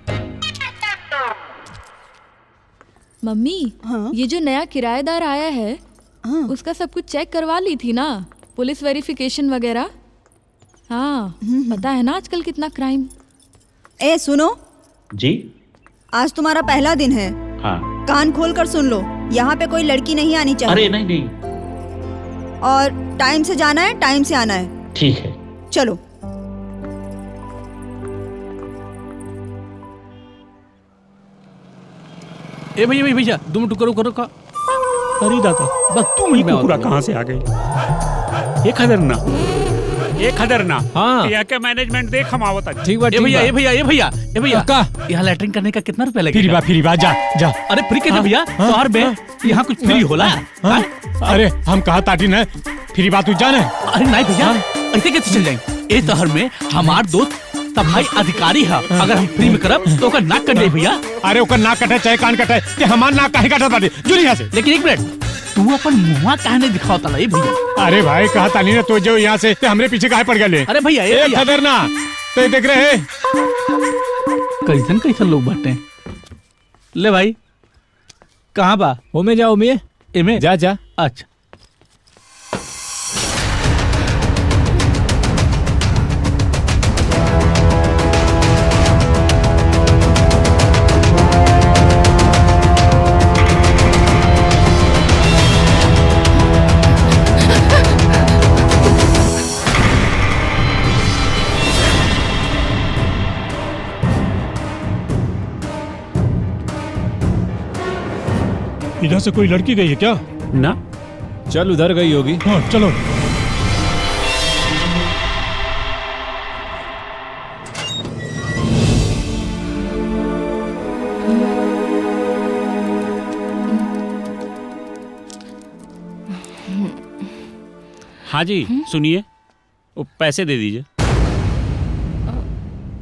मम्मी ये जो नया किराएदार आया है उसका सब कुछ चेक करवा ली थी ना, पुलिस वेरिफिकेशन वगैरह? हाँ पता है ना आजकल कितना क्राइम। ए सुनो जी, आज तुम्हारा पहला दिन है। हाँ। कान खोल कर सुन लो, यहाँ पे कोई लड़की नहीं आनी चाहिए। अरे नहीं नहीं। और टाइम से जाना है, टाइम से आना है। ठीक है चलो। ए भैया भैया 2 मिनट करो करो का। अरे दादा बस 2 मिनट में पूरा कहाँ से आ गई? एक खदर ना। हाँ। यहाँ के मैनेजमेंट देख हम आवता। ठीक बा, ए भैया ए भैया ए भैया ए भैया का यहाँ लैटरिंग करने का कितना रुपया लगेगा? फ्री बा जा जा। अरे फ्री कैसे भैया? शहर में यहाँ कुछ फ्री होला? अरे हम कहा ताटी न फ्री बात तू जाने। अरे नहीं भैया, ऐसे कैसे चल जाएंगे? ए शहर में हमार दोस्त सफाई अधिकारी है, अगर हम फ्री में करब तो ओकर नाक कट दे भैया। अरे ओकर नाक कटे चाहे कान कटे, ते हमार नाक काहे कटत बाटे? जो यहाँ से। लेकिन एक मिनट, तू अपन मुँह काहे नहीं दिखावता ला भैया? अरे भाई कहा तानी ना तो जो यहाँ से हमरे पीछे काहे पड़ गए? अरे भैया एक खदर ना तो देख रहे कैसन कैसन लोग बाटे। ले भाई कहाँ बा? हो में जाओ में एमे जा जा। अच्छा इधर से कोई लड़की गई है क्या? ना। चल उधर गई होगी। हाँ चलो। हाँ जी सुनिए, वो पैसे दे दीजिए।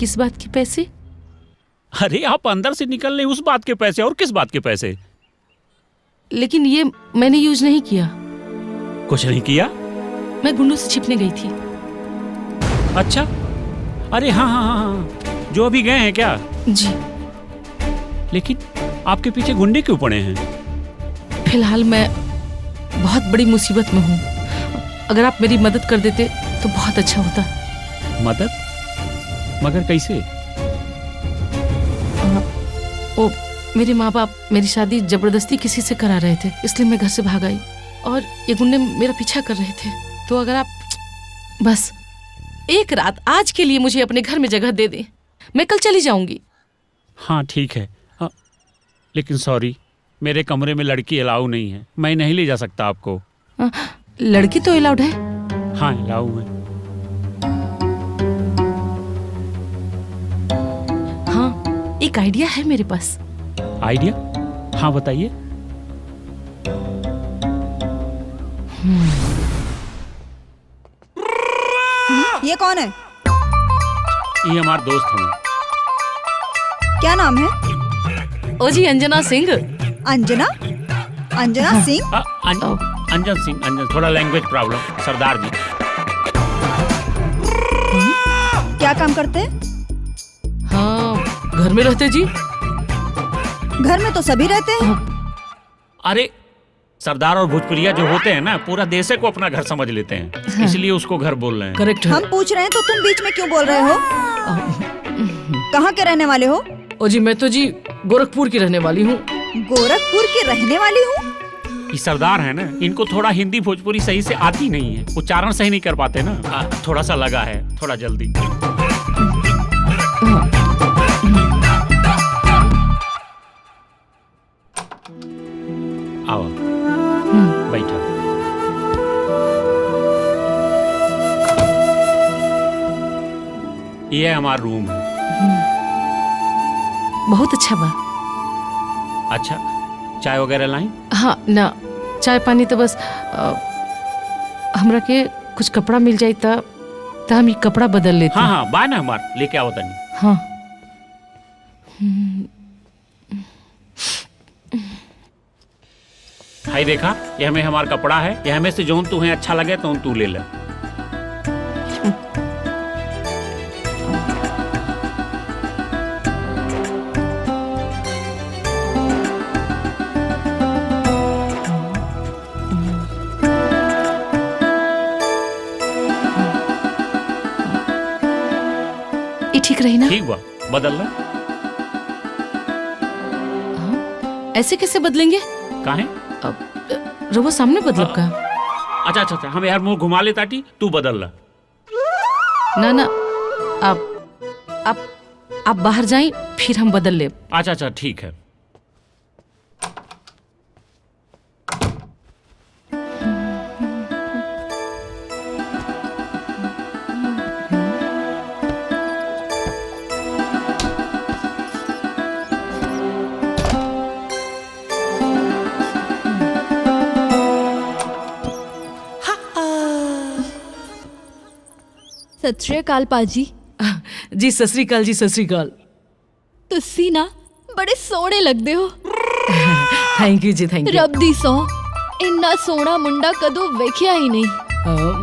किस बात के पैसे? अरे आप अंदर से निकल रहे उस बात के पैसे, और किस बात के पैसे? लेकिन ये मैंने यूज नहीं किया। कुछ नहीं किया? मैं गुंडों से छिपने गई थी। अच्छा, अरे हाँ हाँ हाँ हाँ, जो अभी गए हैं क्या? जी। लेकिन आपके पीछे गुंडे क्यों पड़े हैं? फिलहाल मैं बहुत बड़ी मुसीबत में हूँ। अगर आप मेरी मदद कर देते तो बहुत अच्छा होता। मदद? मगर कैसे? ओ, मेरे माँ बाप मेरी शादी जबरदस्ती किसी से करा रहे थे, इसलिए मैं घर से भाग आई और ये गुंडे मेरा पीछा कर रहे थे। तो अगर आप बस एक रात आज के लिए मुझे अपने घर में जगह दे दें, मैं कल चली जाऊंगी। हाँ ठीक है, लेकिन सॉरी, मेरे कमरे में लड़की अलाउ नहीं है, मैं नहीं ले जा सकता आपको। लड़की तो अलाउड है। हाँ अलाउ है। हाँ एक आइडिया है मेरे पास। आइडिया? हाँ बताइए। ये कौन है? ये हमारा दोस्त है। क्या नाम है? ओ जी अंजना सिंह। अंजना? अंजना सिंह? अंजन सिंह, अंजन, थोड़ा लैंग्वेज प्रॉब्लम। सरदार जी। क्या काम करते हैं? हाँ घर में रहते जी। घर में तो सभी रहते हैं। अरे सरदार और भोजपुरिया जो होते हैं ना, पूरा देश को अपना घर समझ लेते हैं, इसलिए उसको घर बोल रहे हैं। करेक्ट। हम पूछ रहे हैं तो तुम बीच में क्यों बोल रहे हो? कहाँ के रहने वाले हो? ओ जी मैं तो जी गोरखपुर की रहने वाली हूँ। गोरखपुर की रहने वाली हूँ? ये सरदार है ना, इनको थोड़ा हिंदी भोजपुरी सही से आती नहीं है, उच्चारण सही नहीं कर पाते ना, थोड़ा सा लगा है, थोड़ा जल्दी। आओ बैठा। ये हमारा रूम है। बहुत अच्छा बा। अच्छा, चाय वगैरह लाएं? हाँ ना, चाय पानी तो बस हमरा के कुछ कपड़ा मिल जाए तो हम ये कपड़ा बदल लेते। हाँ हाँ बाय ना, हमार लेके आओ तनी। हाँ भाई देखा, ये हमें हमारा कपड़ा है, ये हमें से जोन तुम्हें अच्छा लगे तो तू ले ले। ये ठीक रही ना? ठीक बा, बदल ले। ऐसे कैसे बदलेंगे? काहे? रोबो सामने बदलब का? अच्छा अच्छा अच्छा, हम यार मुंह घुमा ले ताटी, तू बदल ला। ना ना, आप बाहर जाएं फिर हम बदल ले। अच्छा अच्छा ठीक है। सत श्री अकाल पाजी। जी सत श्री अकाल जी, सत श्री अकाल। तुसी ना बड़े सोहने लगदे हो। थैंक यू जी, थैंक यू। रब दी सौ इन्ना सोहना मुंडा कदों वेखिया ही नहीं।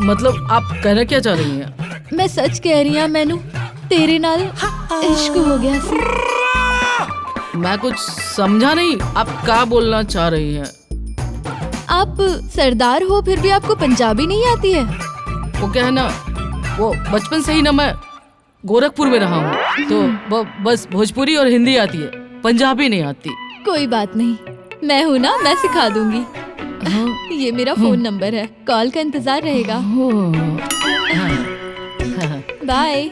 मतलब आप कहना क्या चाह रही हैं? मैं सच कह रही हूँ, मैनू तेरे नाल इश्क हो गया सी। मैं कुछ समझा नहीं, आप क्या बोलना चाह रही हैं? आप सरदार हो फिर भी आपको पंजाबी नहीं आती है? वो क्या है ना, वो बचपन से ही ना मैं गोरखपुर में रहा हूँ, तो बस भोजपुरी और हिंदी आती है, पंजाबी नहीं आती। कोई बात नहीं, मैं हूँ ना, मैं सिखा दूंगी। ये मेरा फोन नंबर है, कॉल का इंतजार रहेगा। बाय।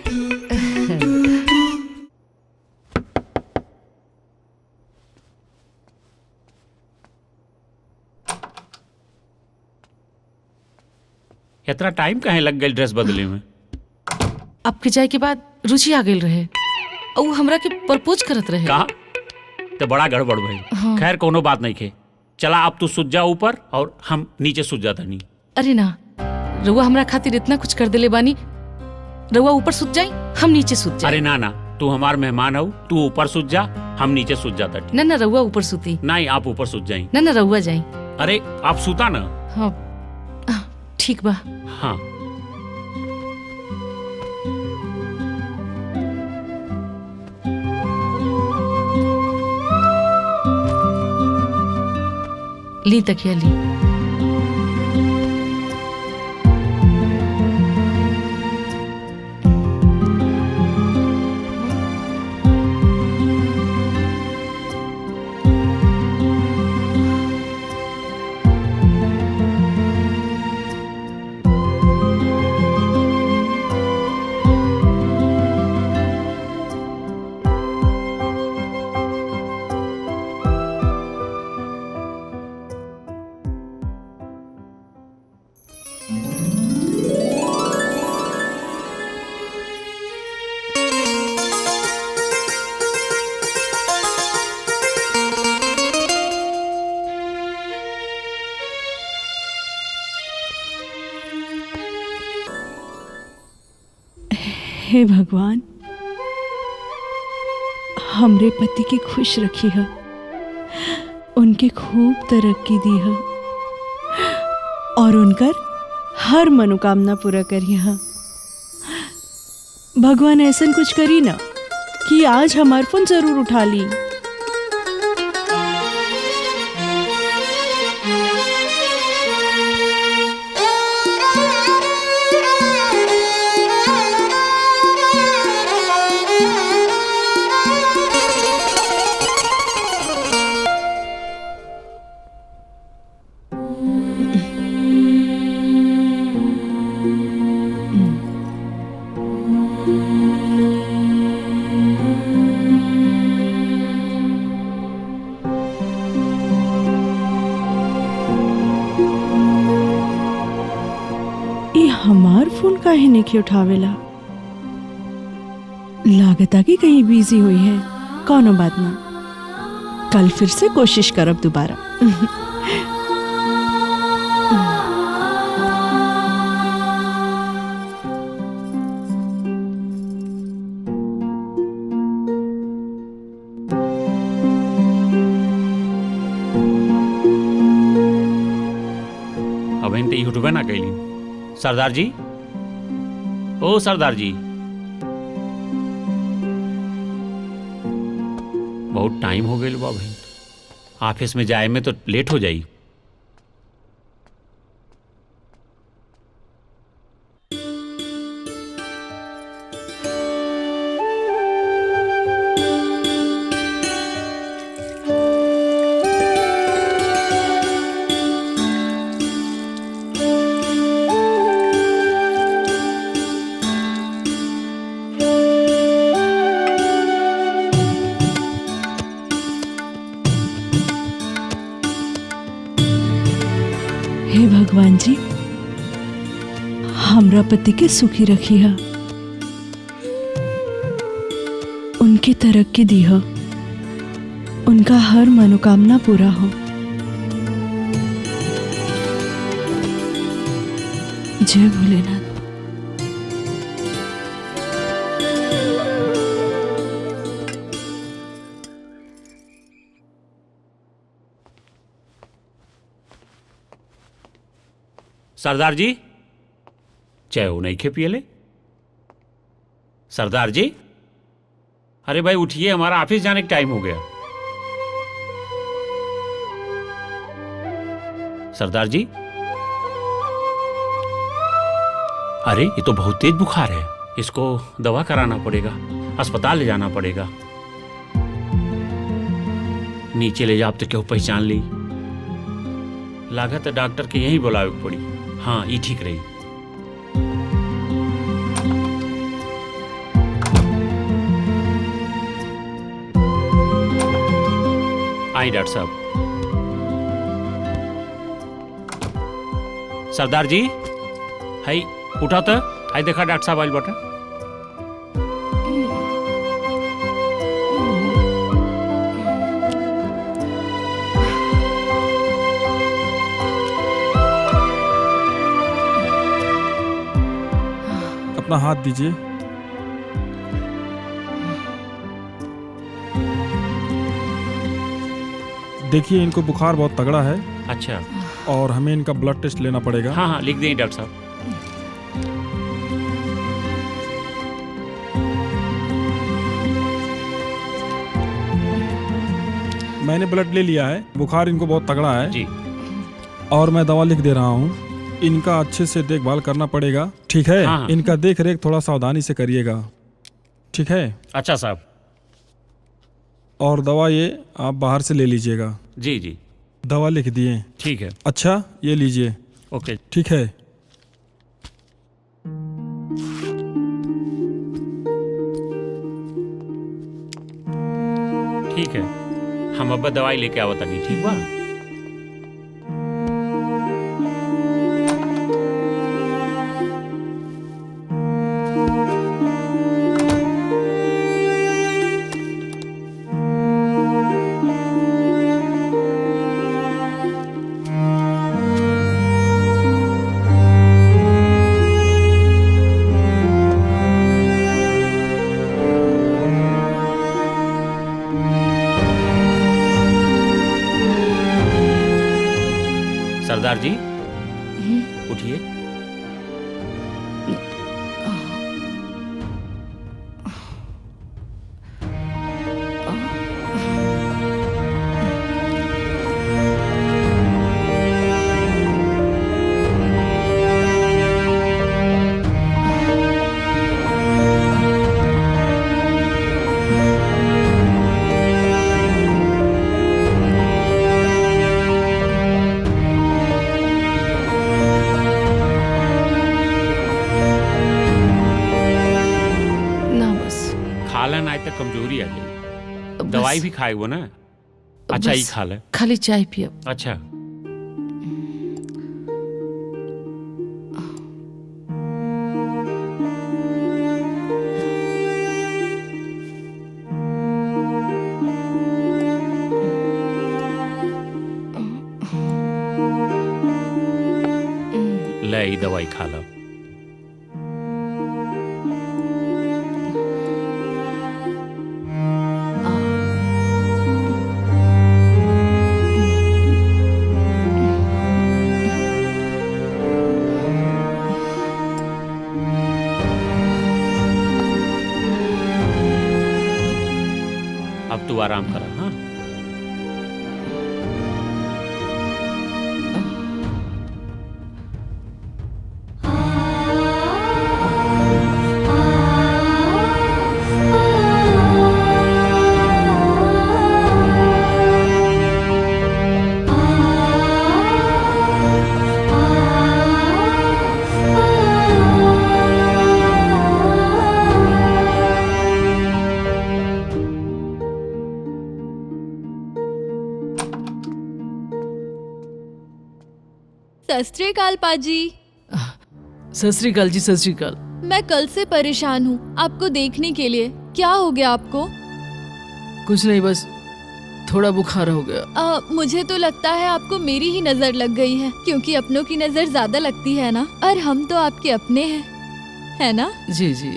इतना टाइम काहे लग गई ड्रेस बदले में? आपके जाए के बाद रुचि आ गई रहे और वो हमरा के प्रपोज करत रहे। कहा तो बड़ा गड़बड़ भाई। हाँ। खैर कोनो बात नहीं खे। चला अब तू सुत जा ऊपर और हम नीचे सुत जाता नहीं। अरे ना, रउआ हमरा खातिर इतना कुछ कर देले बानी, रउआ ऊपर सुत जाई, हम नीचे सुत जाई। अरे ना ना, तू हमार मेहमान हो, तू ऊपर सुत जा, हम नीचे सुत जाता। ना ना, रउआ ऊपर सुती। नहीं, आप ऊपर सुत जाई। ना ना, रउआ जाई। अरे आप सुता ना। हाँ ठीक बा। हाँ ली तकिया ली। हे भगवान, हमरे पति के खुश रखी है, उनके खूब तरक्की दी है और उनकर हर मनोकामना पूरा करी है। भगवान ऐसा कुछ करी ना कि आज हमार फोन जरूर उठा ली। हमार फोन काहे नहीं उठावेला? लागता कि कहीं बिजी हुई है। कोनो बात ना, कल फिर से कोशिश करब दोबारा। अब इन ते उठबे ना कैली। सरदार जी, ओ सरदार जी, बहुत टाइम हो गई बा भाई, ऑफिस में जाए में तो लेट हो जाई। हे भगवान जी, हमरा पति के सुखी रखी है, उनकी तरक्की दी है, उनका हर मनोकामना पूरा हो। जय भोलेनाथ। सरदार जी, चाय हो नहीं खे पियले? सरदार जी, अरे भाई उठिए, हमारा ऑफिस जाने का टाइम हो गया। सरदार जी, अरे ये तो बहुत तेज बुखार है, इसको दवा कराना पड़ेगा, अस्पताल ले जाना पड़ेगा। नीचे ले जाओ तो क्यों पहचान ली, लागत है डॉक्टर के यहीं बुलावे को पड़ी। हाँ, ये ठीक रही। आई डॉक्टर साहब। सरदार जी, हाई उठा तो हाई देखा डॉक्टर साहब आइल बाटे। अपना हाथ दीजिए। देखिए इनको बुखार बहुत तगड़ा है। अच्छा। और हमें इनका ब्लड टेस्ट लेना पड़ेगा। हाँ हाँ लिख दें डॉक्टर साहब। मैंने ब्लड ले लिया है। बुखार इनको बहुत तगड़ा है जी। और मैं दवा लिख दे रहा हूँ। इनका अच्छे से देखभाल करना पड़ेगा, ठीक है? हाँ। इनका देख रेख थोड़ा सावधानी से करिएगा, ठीक है? अच्छा साहब। और दवा ये आप बाहर से ले लीजिएगा। जी जी। दवा लिख दिए। ठीक है। अच्छा ये लीजिए। ओके ठीक है। ठीक है, हम अब दवाई लेके आवत नहीं, ठीक बा? सरदार जी उठिए। खालन आए तक कमजोरी आ गई। दवाई भी खाए वो ना। अच्छा ही खा ले। खाली चाय पियो। अच्छा। ले ये दवाई खा लो। अब तू आराम कर। हाँ सत श्री अकाल पाजी। सत श्री अकाल जी। सत श्री अकाल। मैं कल से परेशान हूँ आपको देखने के लिए। क्या हो गया आपको? कुछ नहीं, बस थोड़ा बुखार हो गया। मुझे तो लगता है आपको मेरी ही नजर लग गई है, क्योंकि अपनों की नजर ज्यादा लगती है ना, और हम तो आपके अपने हैं, है ना? जी जी।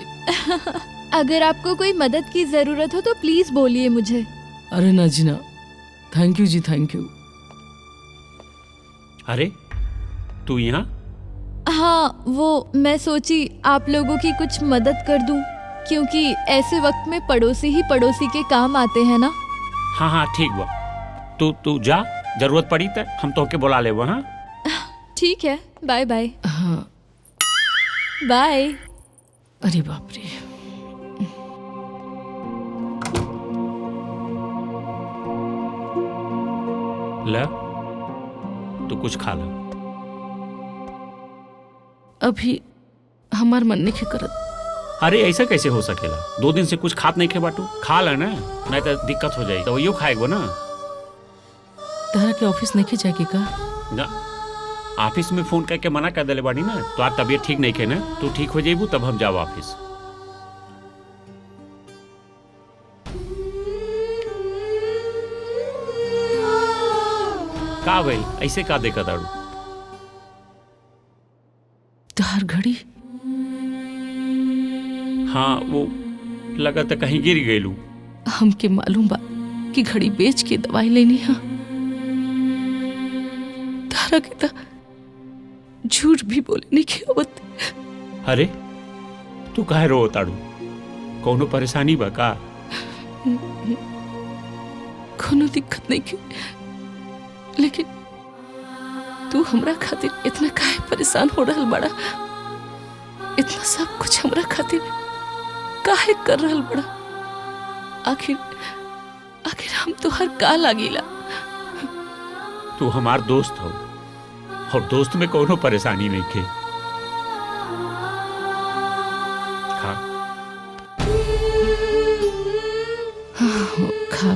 अगर आपको कोई मदद की जरूरत हो तो प्लीज बोलिए मुझे। अरे ना जी ना, थैंक यू जी, थैंक यू। अरे तू यहाँ? हाँ, वो मैं सोची आप लोगों की कुछ मदद कर दूं, क्योंकि ऐसे वक्त में पड़ोसी ही पड़ोसी के काम आते हैं ना। हाँ हाँ ठीक बा। तू जा, जरूरत पड़ी तो हम तो के बुला ले। हाँ ठीक है, बाय बाय। हाँ बाय। अरे बाप रे। ले तू कुछ खा ले। अभी हमार मन नहीं करत। अरे ऐसा कैसे हो सकेला? 2 दिन से कुछ खात नहीं खे बाटू। खा ले ना, नहीं तो दिक्कत हो जाए। तो यो खाएगो ना। तारा के ऑफिस नहीं जाएगी का? ना ऑफिस में फोन करके मना कर दिले बानी ना, तो आज तबीयत ठीक नहीं के ना, तू ठीक हो जाइबू तब हम जाओ ऑफिस। का भाई ऐसे का देखा दारू? तार घड़ी? हाँ वो लगा तो कहीं गिर गयलू। हमके मालूम बा कि घड़ी बेच के दवाई लेनी है। तारा के ता झूठ भी बोले नहीं की आवत। अरे तू काहे रो ताड़ू? कोनो परेशानी बा का? कोनो दिक्कत नहीं की, लेकिन तू हमरा खातिर इतना काहे परेशान हो रहल बड़ा? इतना सब कुछ हमरा खातिर काहे कर रहल बड़ा? आखिर हम तुहार का लागिला? तू हमार दोस्त हो और दोस्त में कोनो परेशानी नहीं के। खा। हाँ, खा।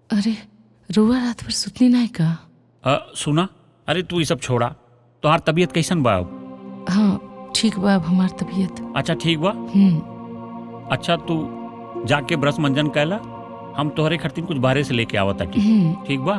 अरे रुआ रात भर सुतनी नहीं का? सुना, अरे तू ये सब छोड़ा, तोहार तबीयत कैसन बा अब? हाँ ठीक बा अब हमार तबीयत। अच्छा ठीक बा। अच्छा तू जाके ब्रश मंजन कैला, हम तोहरे खर्तिन कुछ बाहरे से लेके आवत ताकि। ठीक बा?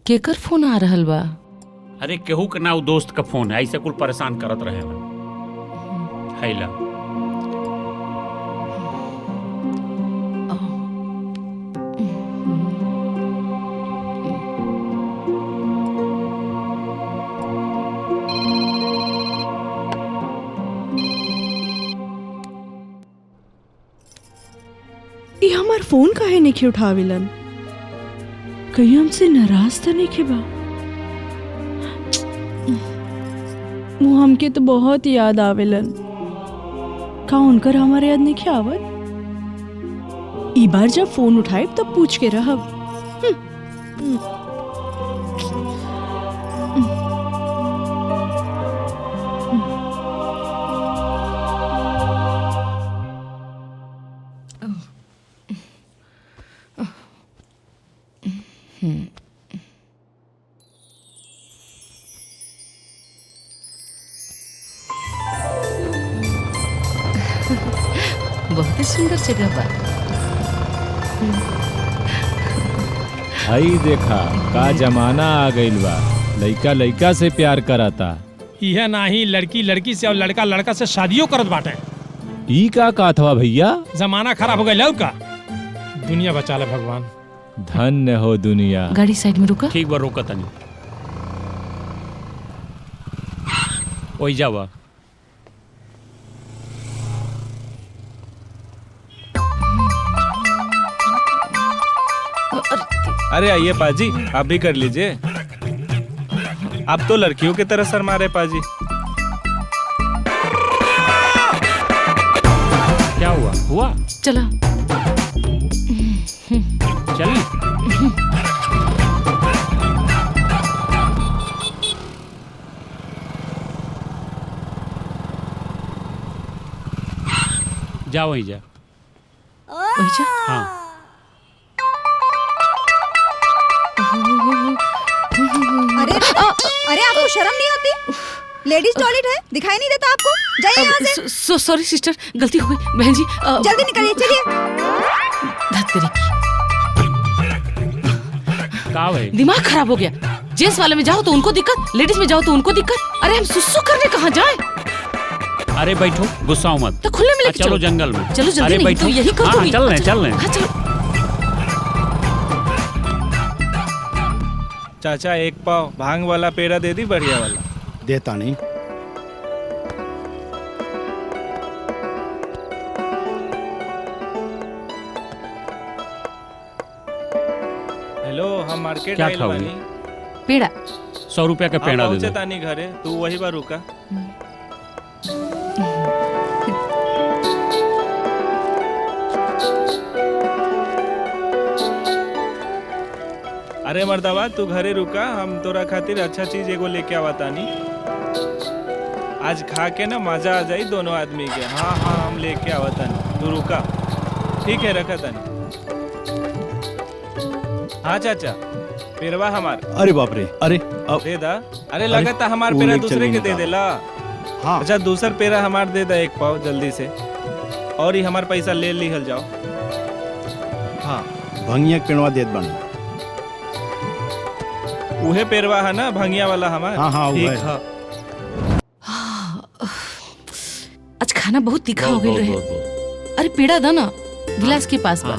केकर फोन आ रहल बा? अरे केहू के ना उ दोस्त का फोन है, ऐसे कुल परेशान करत रहेला। हैला ये हमार फोन काहे नहीं उठाविलन? कहीं हमसे नाराज तो नहीं बा? वो हमके तो बहुत याद आवेलन। का उनकर हमारे याद नहीं आवत? ई बार जब फोन उठाए तब पूछ के रहब। बहुत ही सुंदर जगह बा। भाई देखा का जमाना आ गइल बा, लइका लइका से प्यार कराता। यह नाही लड़की लड़की से और लड़का लड़का से शादियों करत बाटे। ई का कहत हवा भैया? जमाना खराब हो गया का, दुनिया बचा ले भगवान। धन्य हो दुनिया। गाड़ी साइड में रुका। ठीक बा, रोका तनी। वही जावा। अरे आइए पाजी, आप भी कर लीजिए। आप तो लड़कियों की तरह शर्मा रहे पाजी। क्या हुआ? हुआ? चला चल। जा वहीं जा। वहीं जा। हाँ। अरे आपको शर्म नहीं आती? लेडीज टॉयलेट है, दिखाई नहीं देता आपको? जाइए यहाँ से। सॉरी सिस्टर, गलती हो गई। बहन जी जल्दी निकलिए, चलिए। धत तेरी की। का भाई? दिमाग खराब हो गया। जेंट्स वाले में जाओ तो उनको दिक्कत, लेडीज में जाओ तो उनको दिक्कत। अरे हम सुसु करने कहाँ जाए? अरे बैठो, गुस्सा मत। तो खुले में लेके चलो जंगल में। चलो जल्दी। अरे नहीं बैठो। तो यही कर दूंगी। चल रहे चल रहे। हाँ चलो। चाचा एक पाव भांग वाला पेड़ा दे दी, बढ़िया वाला। देता नहीं। हेलो, हम मार्केट क्या आइल खाओगी? बानी। पेड़ा। 100 रुपया का पेड़ा दे पहुंचे दो। तानी घरे, तू वही बार रुका। अरे मर्दावा, तू घरे रुका, हम तोरा खातिर अच्छा चीज एगो लेके आवा तानी। आज खा के ना मजा आ जाई दोनों आदमी के। हाँ हाँ, हम लेके आवा तानी, तू रुका। ठीक है, रखा तानी। हाँ चाचा, पेरवा हमार। अरे बाप रे, अरे अब दे दा। अरे लगा था हमार पेरा दूसरे के दे देला। हाँ। अच्छा, दूसर पेरा हमार दे दा एक पाव जल्दी से, और ही हमार पैसा ले लिहल जाओ। हाँ, भंगिया के पेड़वा देत बन। उहे पेरवा है ना भंगिया वाला हमार। हाँ हाँ, ठीक उहे। है। आज खाना बहुत तीखा हो गया रहे। अरे पेड़ा दा ना, गिलास के पास बा। हाँ?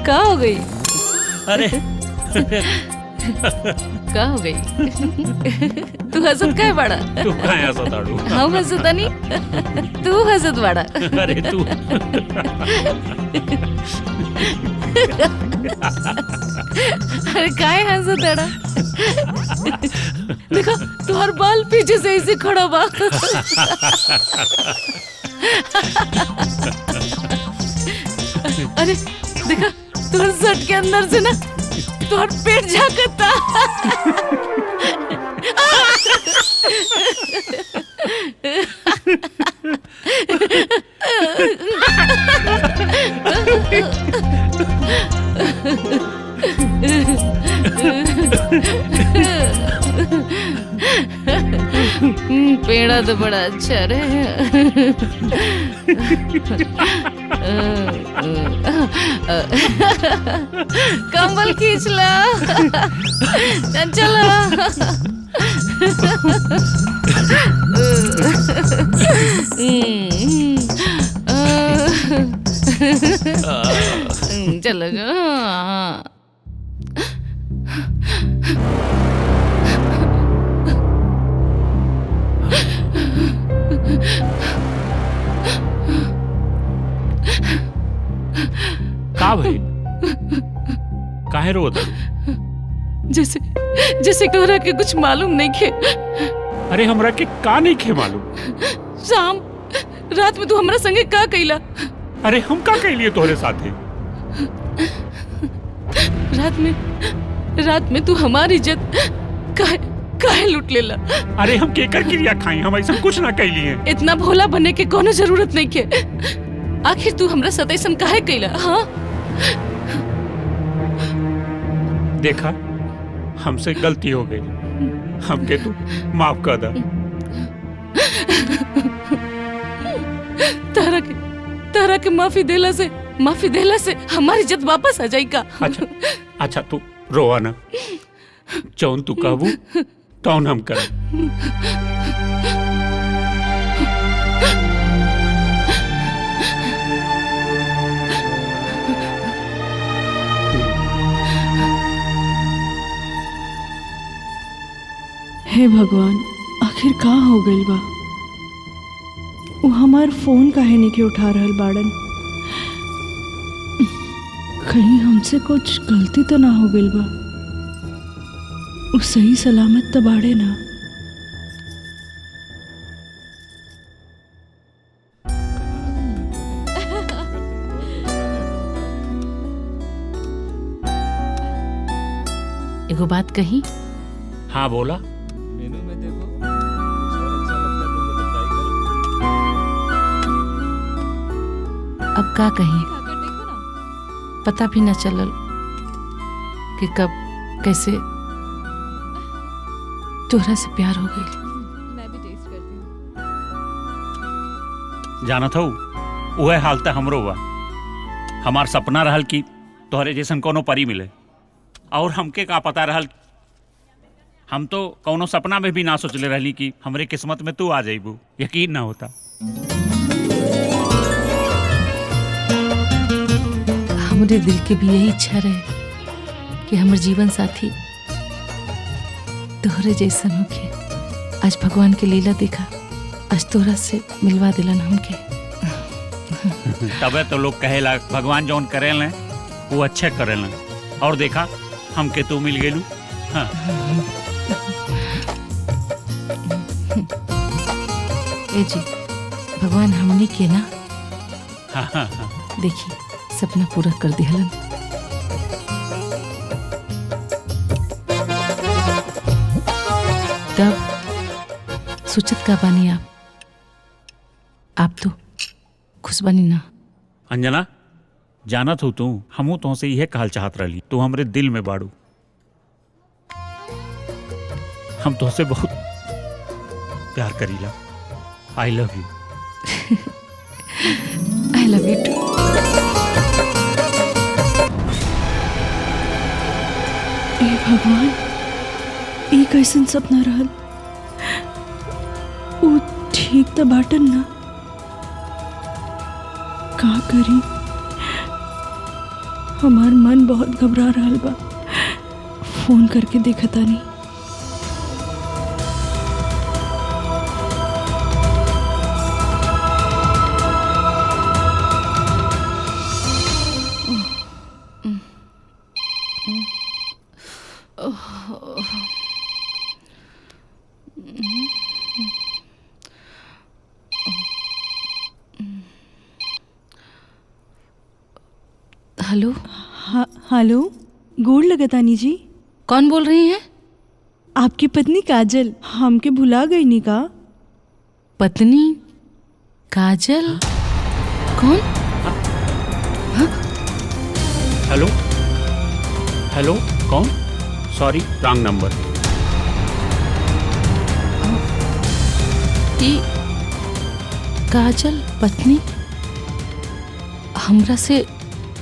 क्या हो गई? अरे क्या हो गई? तू हंसत काय बड़ा? तू काय हंसत आडू? हम हंसत नहीं, तू हंसत बड़ा। अरे तू। अरे काय हंसत आड़ा? देखो तुम्हार बाल पीछे से ऐसे खड़ा बा। अरे देखा, तुम्हारे शर्ट के अंदर से ना तुम्हार पेट झांकता। पेड़ा तो बड़ा अच्छा रहे। कंबल खींच ला। चलो। चलो जो। का भाई? काहे रोत? जैसे जैसे तोहरा के कुछ मालूम नहीं खे। अरे हमरा के का नहीं खे मालूम? शाम रात में तू हमरा संगे का कइला? अरे हम का कइलिए तोहरे साथे? रात में तू हमारी इज्जत काहे लूट लेला? अरे हम केकर क्रिया खाई? हम ऐसा कुछ ना कइलिए। इतना भोला बनने के कोनो जरूरत नहीं के। आखिर तू हमरा साथ ऐसा काहे कइला? हाँ, देखा, हमसे गलती हो गई, हमके तू माफ कर दा। तारा के माफी देला से हमारी इज्जत वापस आ जाएगा। अच्छा अच्छा तू रोआ ना, जौन तू कहबू तौन हम कर। हे भगवान, आखिर का हो गइल बा? वो हमार फोन काहे नहीं उठा रहल बाड़न? कहीं हमसे कुछ गलती तो ना हो गइल बा? वो सही सलामत तो बाड़े ना? एगो बात कही? हाँ बोला। अब का कहीं पता भी न चलल कि कब कैसे तोहरा से प्यार हो गई। जाना था वह हाल तो हमरो हुआ। हमार सपना रहल कि तोहरे जैसन कोनो परी मिले, और हमके का पता रहल, हम तो कोनो सपना में भी ना सोचले रहली कि हमरे किस्मत में तू आ जाइबू। यकीन ना होता। हमारे दिल के भी यही इच्छा रहे कि हमारे जीवन साथी तोहरे जैसन होके। आज भगवान के लीला देखा, आज तोहरा से मिलवा दिलन हमके। तबे तो लोग कहेला भगवान जौन करेला वो अच्छे करेला, और देखा हमके तू मिल गेलू। हाँ। ए जी, भगवान हमनी के ना हाँ हाँ हाँ। देखी सपना पूरा कर दिहलन। तब सोचत का बानी आप तो खुश बनी ना? अंजना, जानत हो तू हमू तुमसे यह कहल चाहत रही, तू हमरे दिल में बाड़ू। हम तुमसे बहुत प्यार करीला। I love you. I love you too. ए भगवान, ई कैसन सपना रहल? वो ठीक तो बाटन ना? का करी? हमार मन बहुत घबरा रहल बा। फोन करके देखता नहीं। हेलो। हेलो, गोड़ लगतानी जी। कौन बोल रही हैं? आपकी पत्नी काजल। हमके भुला गई नी का? पत्नी काजल? कौन? हेलो हेलो, कौन? Sorry, wrong number. काजल पत्नी? हमरा से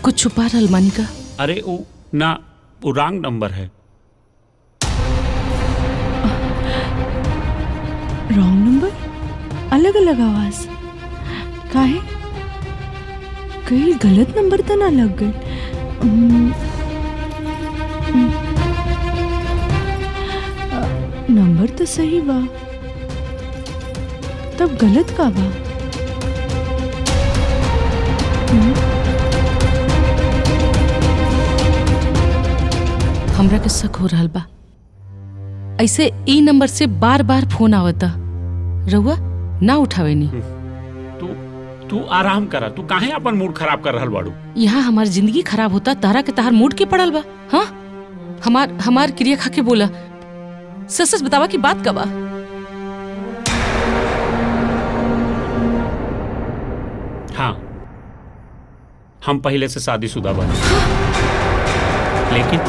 कुछ छुपा रहल मानी का? अरे वो ना, वो रॉन्ग नंबर है। Wrong number? अलग अलग आवाज काहे? कहीं गलत नंबर तो ना लग गई? नंबर तो सही बा, तब गलत का बा? हमरा के शक हो रहल बा। ऐसे ई नंबर से बार बार फोन आवता, रहुआ ना उठावे नी। तू आराम करा। तू काहे अपन मूड खराब कर रहल बाड़ू? यहाँ हमारी जिंदगी खराब होता, तारा के तार मूड के पड़ल बा। हाँ, हमार क्रिया खा के बोला। सच सच बतावा की बात का बा? हाँ, हम पहले से शादीशुदा बानी, लेकिन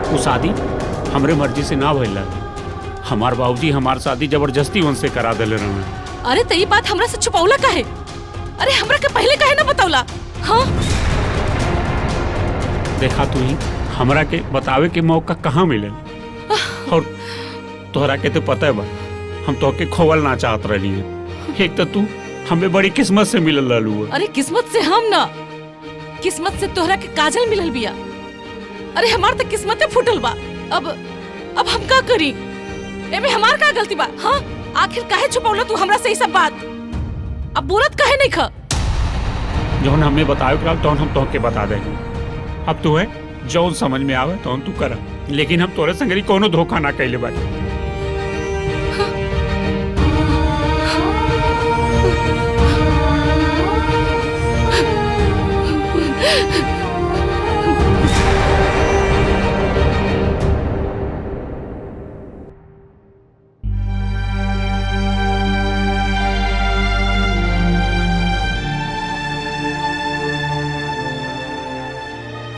वो शादी हमरे मर्जी से ना भइल। हमार बाबूजी हमार शादी जबरदस्ती उनसे करा दिले रहे। अरे तो ये बात हमरा से छुपौला काहे? अरे हमरा के पहले काहे ना बतौला? हाँ देखा तू ही हमरा के बतावे के मौका कहाँ मिले, और तोहरा के तो पता है बा हम तोहके खोवल ना चाहत रही है। एक तो तू हमें बड़ी किस्मत से मिलल रहलू। अरे किस्मत से हम ना, किस्मत से तोहरा के काजल मिलल बिया। अरे हमार तो किस्मत फूटल बा। अब हम का करी? एमे हमार का गलती बा? हाँ आखिर काहे छुपौला तू हमरा से ई सब बात? अब बोलत काहे नहीं खा? जौन हमें बतावे के तौन हम तोहके बता देंगे। अब तू है जौन समझ में आवे तौन तू कर, लेकिन हम तोरे संगरी कोनो धोखा ना कैले बानी।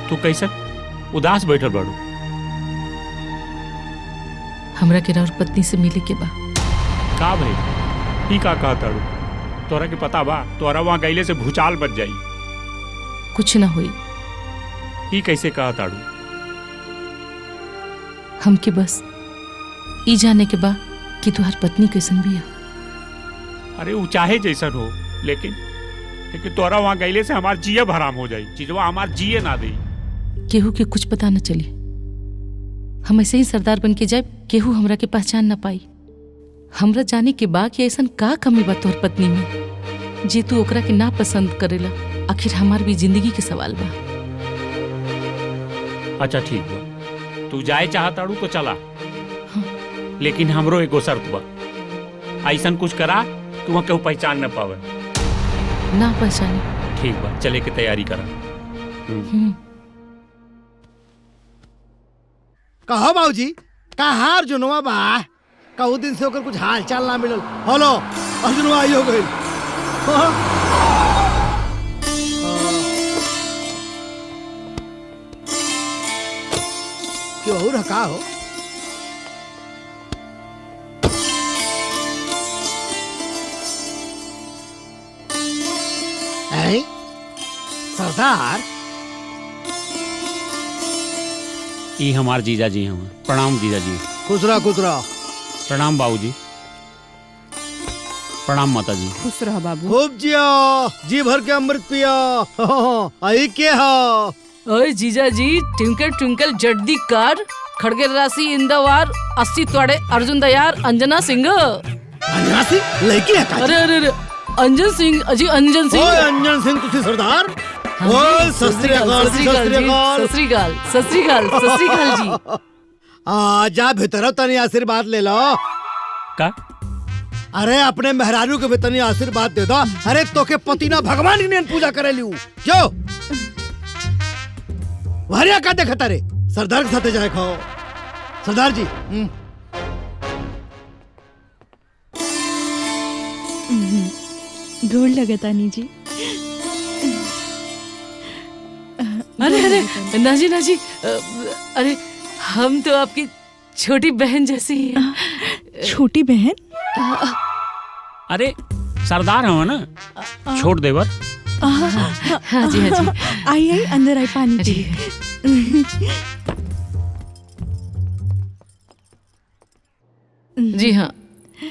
तू कैसे उदास बैठल बाड़ू? हमरा के और पत्नी से मिले के बा। का भाई ई का ताड़ू? तोरा के पता बा तोरा वहाँ गईले से भूचाल बच जाई। कुछ ना हुई। ई कैसे कहा ताड़ू? हमके बस ई जाने के बा कि तुहार पत्नी कैसन बिया। अरे वो चाहे जैसन हो, लेकिन तोरा वहाँ गईले से हमार जिये भराम हो जाई। चीजवा हमार जिये ना दे। केहू के कुछ पता न चली। हम ऐसे ही सरदार बन के जाए, केहू हमरा के पहचान न पाई। हमरा जाने के बा कि ऐसा का कमी बा तोहर पत्नी में जे तू ओकरा के ना पसंद करेला। आखिर हमार भी जिंदगी के सवाल बा। अच्छा ठीक बा, तू जाए चाहताड़ू तो चला। हाँ। लेकिन हमरो एगो शर्त बा, ऐसा कुछ करा तू वहाँ केहू पहचान न पावे। ना पहचाने? ठीक बा, चले के तैयारी करा। कहो बाबूजी कहाँ अर्जुनवा बा? कहू दिन से होकर कुछ हाल चाल ना मिलल। हेलो अर्जुनवा आई हो गई। क्यों रखा हो? सरदार ई हमार जीजा जी हैं। प्रणाम जीजा जी। खुश रहा खुश रहा। प्रणाम बाबूजी। प्रणाम माता जी। खुश रहा बाबू। खूब जिया, जी भर के अमृत पिया। आई के हा? ओए जीजा जी, ट्विंकल ट्विंकल जड्डी कार खड़गे राशि इंदवार 80 तोड़े अर्जुन दयार अंजना सिंह। अंजना सिंह लड़की है का? अरे अरे अरे अंजन सिंह अजी, अंजन सिंह। ओए अंजन सिंह तुसी सरदार? ओए सत श्री अकाल जी, सत श्री अकाल। सत श्री अकाल, सत श्री अकाल, सत श्री अकाल जी। जा भीतर तनी आशीर्वाद ले लो। का? अरे अपने मेहरारू के तनी आशीर्वाद दे दो। अरे तो के पति ना भगवान ने पूजा करे लियो। क्यों वहरिया का देखता रे? सरदार के साथे जाए खाओ। सरदार जी गोड़ लगतानी जी। अरे अरे नाजी नाजी, अरे हम तो आपकी छोटी बहन जैसी हैं। छोटी बहन? अरे सरदार हो ना, छोड़ देवर। हाँ जी हाँ जी। आई आई अंदर आई, पानी पी। जी हाँ,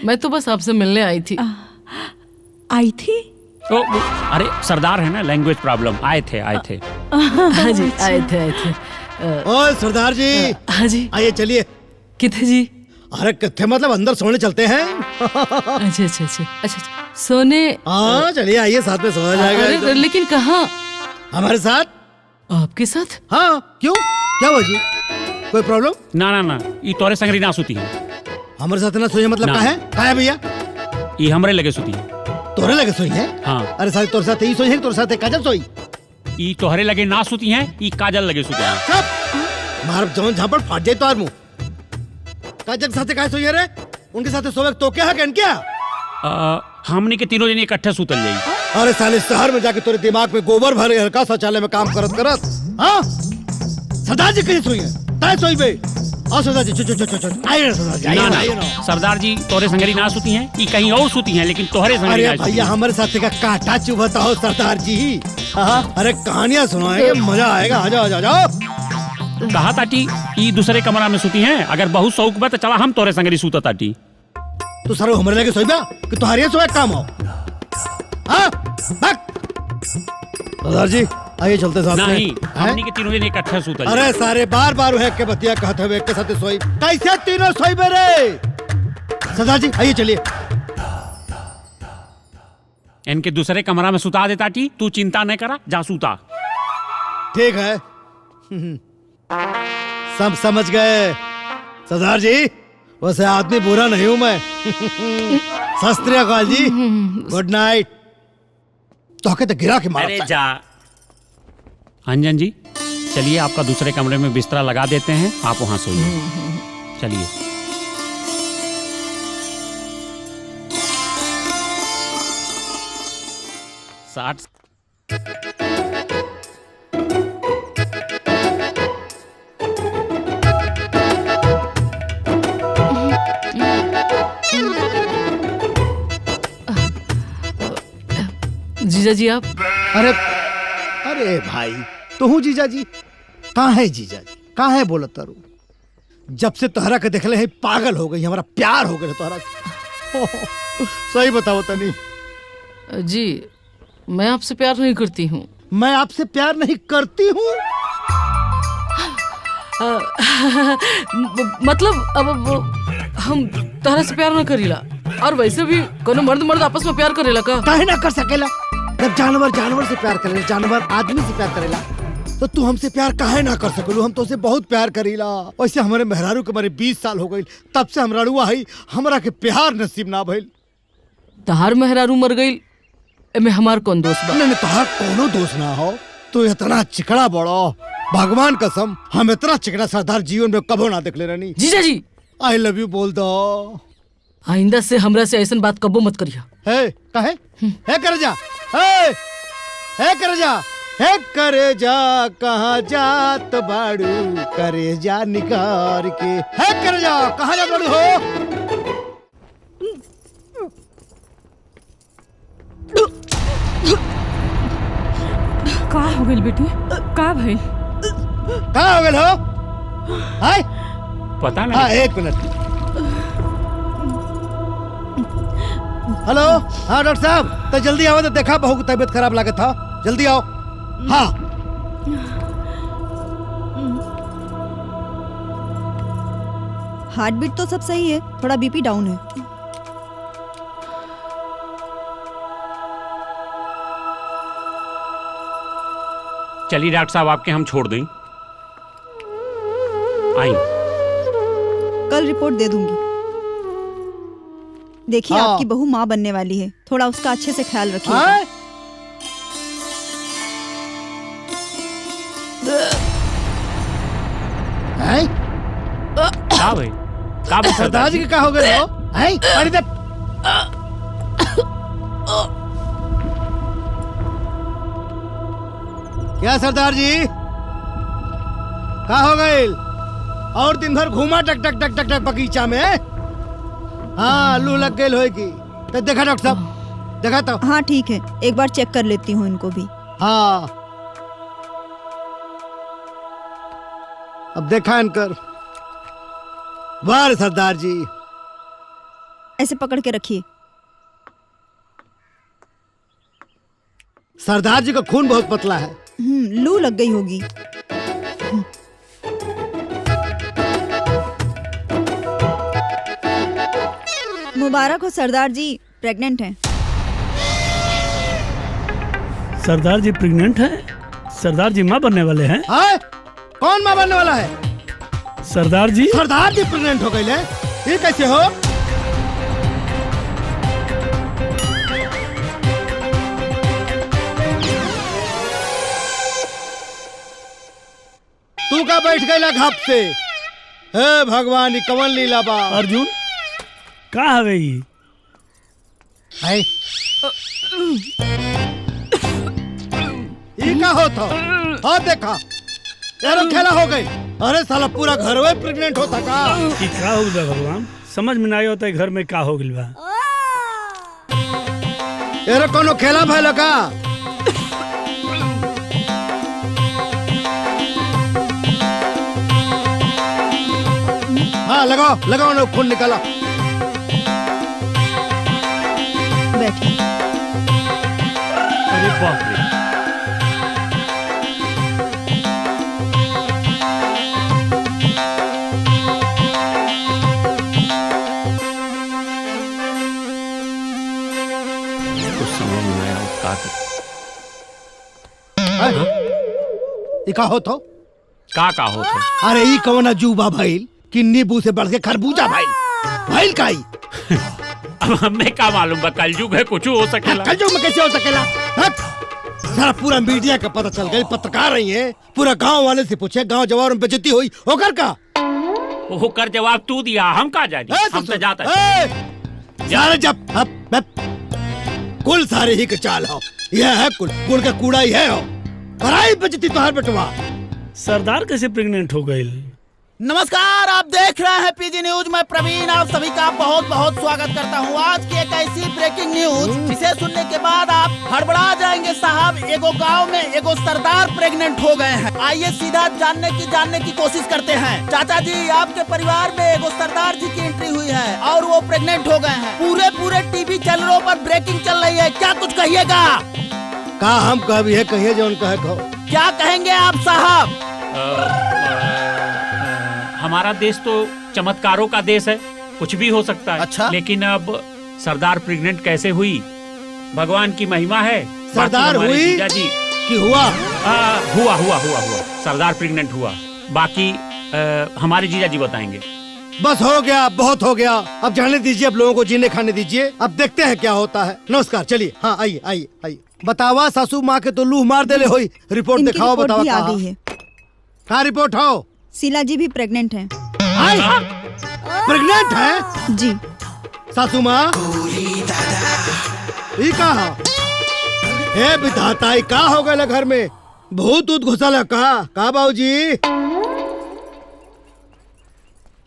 मैं तो बस आपसे मिलने आई थी। आई थी? अरे सरदार है ना, लैंग्वेज प्रॉब्लम। आए थे हाँ जी, आए थे। ओए सरदार जी। हाँ जी आइए चलिए। किथे जी? अरे किथे मतलब अंदर सोने चलते हैं। अच्छा अच्छा अच्छा अच्छा सोने। हाँ चलिए आइए, साथ में सोया जाएगा। लेकिन कहाँ? हमारे साथ। आपके साथ? हाँ क्यों, क्या हुआ जी? कोई प्रॉब्लम? ना ना ना, ये तोरे संगरी ना सुती है। हमारे साथ ना सोई मतलब का है भैया? ये हमरे लगे सुती है। तोरे लगे सोई है? हाँ। अरे सारी तोरे साथ ही सोई है, तोरे साथ काजल सोई? ई तोहरे लगे ना सुती हैं, ई काजल लगे सुती हैं। चुप! मार जौन झापड़ फाट जाए तो आर मुंह। काजल साथे काहे सोई रे? उनके साथे सोवे तो क्या है कहन क्या? हमने के तीनों जने इकट्ठे सुतल जाई। अरे साले शहर में जाके तोरे दिमाग में गोबर भर गया का? शौचालय में काम करत हाँ? सरदार जी कहीं सोई है? ताय सोई बे? आओ सरदार जी, आइए ना सरदार जी, आइए ना, आइए ना। सरदार जी तोहरे संगरी ना सुती हैं, ये कहीं और सुती हैं, लेकिन तोहरे संगरी अरे ना सुती भैया हैं। हमारे साथ का कांटा चुभता हो सरदार जी। अरे कहानियां सुनाएंगे, मजा आएगा। आ जाओ आ जाओ। कहा ताटी ये दूसरे कमरा में सुती हैं, अगर बहुत शौक बा तो चला हम तोरे संगरी सूता ताटी। तू सर हमरे लगे सोइबा कि तुम्हारे सोए काम हो। हाँ सरदार जी आइए चलते साथ में। नहीं, हमनी के तीनों जने इकट्ठा सूता। अरे सारे बार बार वह के बतिया कहते हुए के साथ सोई, कैसे तीनों सोई मेरे। सरदार जी आइए चलिए। इनके दूसरे कमरा में सुता दे ताटी, तू चिंता नहीं करा, जा सूता। ठीक है सब समझ गए सरदार जी। वैसे आदमी बुरा नहीं हूं मैं। सत श्री अकाल जी, गुड नाइट। तो तो गिरा के मारा। अरे जा अंजन जी, चलिए आपका दूसरे कमरे में बिस्तरा लगा देते हैं, आप वहां सोइए। चलिए। जीजा जी आप। अरे अरे भाई तू जीजा जी कहाँ है? जीजा जी कहाँ है? बोलत तारू, जब से तोहरा के देखले है पागल हो गई, हमारा प्यार हो गया तोहरा से। सही बताओ तनी। जी मैं आपसे प्यार नहीं करती हूँ। मैं आपसे प्यार नहीं करती हूँ? मतलब अब हम तोहरा से प्यार न करीला, और वैसे भी कोनो मर्द मर्द आपस में प्यार करेला का? काहे ना कर सकेला? जब जानवर जानवर से प्यार करेला, जानवर आदमी से प्यार करेला, तो तू हमसे प्यार काहे ना कर सकेलू? हम तो उसे बहुत प्यार करीला। वैसे हमारे मेहरारू के मारे 20 साल हो गई, तब से हमरारुआ है, हमरा के प्यार नसीब ना भइल। तहार मेहरारू मर गई, एमे हमार कौन दोष बा? नहीं तहार कोनो दोष ना हो। तू इतना चिकड़ा बड़ो, भगवान कसम हम इतना चिकड़ा सरदार जीवन में कबो ना देख ले रहनी। जीजा जी आई लव यू बोल दो। आइंदा से हमरा से ऐसन बात कबो मत करिया। है काहे? है कर जा, है कर जा, है करे जा, कहाँ जात बाड़ू, करे जा निकार के। है कर जा, कहाँ जा बाड़ू हो? का हो गइल बेटी? का भइल? कहाँ हो गइल हो? हाय पता नहीं। हाँ एक मिनट। हेलो हाँ डॉक्टर साहब, तो जल्दी आओ, तो देखा बहू की तबीयत खराब लागत था, जल्दी आओ। हाँ हार्ट बीट तो सब सही है, थोड़ा बीपी डाउन है। चलिए डॉक्टर साहब आपके हम छोड़ दें। आई कल रिपोर्ट दे दूंगी। देखिए हाँ। आपकी बहू माँ बनने वाली है, थोड़ा उसका अच्छे से ख्याल रखिए। हाँ? का भाई? का भाई सरदार जी का हो गए हो? अरे दे क्या सरदार जी का हो गए? और दिन भर घूमा टक टक टक टक टक बगीचा में? हाँ लू लग गई होगी। तो देखा डॉक्टर साहब, देखा तो? हाँ ठीक है, एक बार चेक कर लेती हूँ इनको भी। हाँ अब देखा इनकर। वाह सरदार जी, ऐसे पकड़ के रखिए। सरदार जी का खून बहुत पतला है। लू लग गई होगी। मुबारक हो सरदार जी, प्रेग्नेंट हैं। सरदार जी प्रेग्नेंट है? सरदार जी माँ बनने वाले हैं? कौन माँ बनने वाला है? सरदार जी। सरदार जी प्रेग्नेंट हो गए? ये कैसे हो? तू का बैठ गई घाप से? हे भगवान ये कवन लीला बा। अर्जुन कहाँ है गई? ये का होता? हाँ देखा यार खेला हो गई। अरे साला पूरा घर में प्रेग्नेंट होता का। कि का हो गया भगवान, समझ में नहीं होता है घर में का हो गइल बा। अरे कोनो खेला भैलो का। हाँ लगाओ लगाओ ना, खून निकाला। बैठिए। अरे बाप रे, कुछ समझ में आया का का हो तो का हो तो। अरे ई कौन जुबा भाई कि नींबू से बढ़ के खरबूजा भाई भाई काई। अब हमें क्या मालूम बा, कलयुग है, कुछ हो सकेला। कलयुग में कैसे हो सकेला? सारा पूरा मीडिया का पता चल गया, पत्रकार रही है, पूरा गांव वाले से पूछे, गांव जवाब में बेइज्जती हुई होकर का। होकर जवाब तू दिया, हम कहाँ जाने, हम तो जाता है। यार जब कुल सारे ही के चाल हो, यह है कुल का कूड़ा ही है हो। कराई बेइज्जती तो हर बेटवा। सरदार कैसे प्रेग्नेंट हो गई? नमस्कार, आप देख रहे हैं पीजी न्यूज। मैं प्रवीण आप सभी का बहुत बहुत स्वागत करता हूं। आज की एक ऐसी ब्रेकिंग न्यूज जिसे सुनने के बाद आप हड़बड़ा जाएंगे साहब। एगो गांव में एगो सरदार प्रेग्नेंट हो गए हैं। आइए सीधा जानने की कोशिश करते हैं। चाचा जी, आपके परिवार में एगो सरदार जी की एंट्री हुई है और वो प्रेग्नेंट हो गए हैं। पूरे टीवी चैनलों पर ब्रेकिंग चल रही है, क्या कुछ कहिएगा? का हम कभी है कहिए जो उनका है कहो। क्या कहेंगे आप साहब? हमारा देश तो चमत्कारों का देश है, कुछ भी हो सकता है। अच्छा? लेकिन अब सरदार प्रेग्नेंट कैसे हुई, भगवान की महिमा है। सरदार हुई जी कि हुआ? हुआ सरदार प्रेग्नेंट हुआ। बाकी हमारे जीजा जी बताएंगे। बस हो गया, बहुत हो गया, अब जाने दीजिए, अब लोगों को जीने खाने दीजिए, अब देखते हैं क्या होता है। नमस्कार, चलिए। हाँ आइए आइए आइए। बतावा सासू माँ के तो लूह मार देले होई। रिपोर्ट दिखाओ, बतावा आ गई है। हाँ रिपोर्ट हो। शीला जी भी प्रेग्नेंट हैं। प्रेग्नेंट है जी। सासू माँ ई का हे विधाता, ई का हो गया घर में? भूत ऊत घुसल का बाबूजी?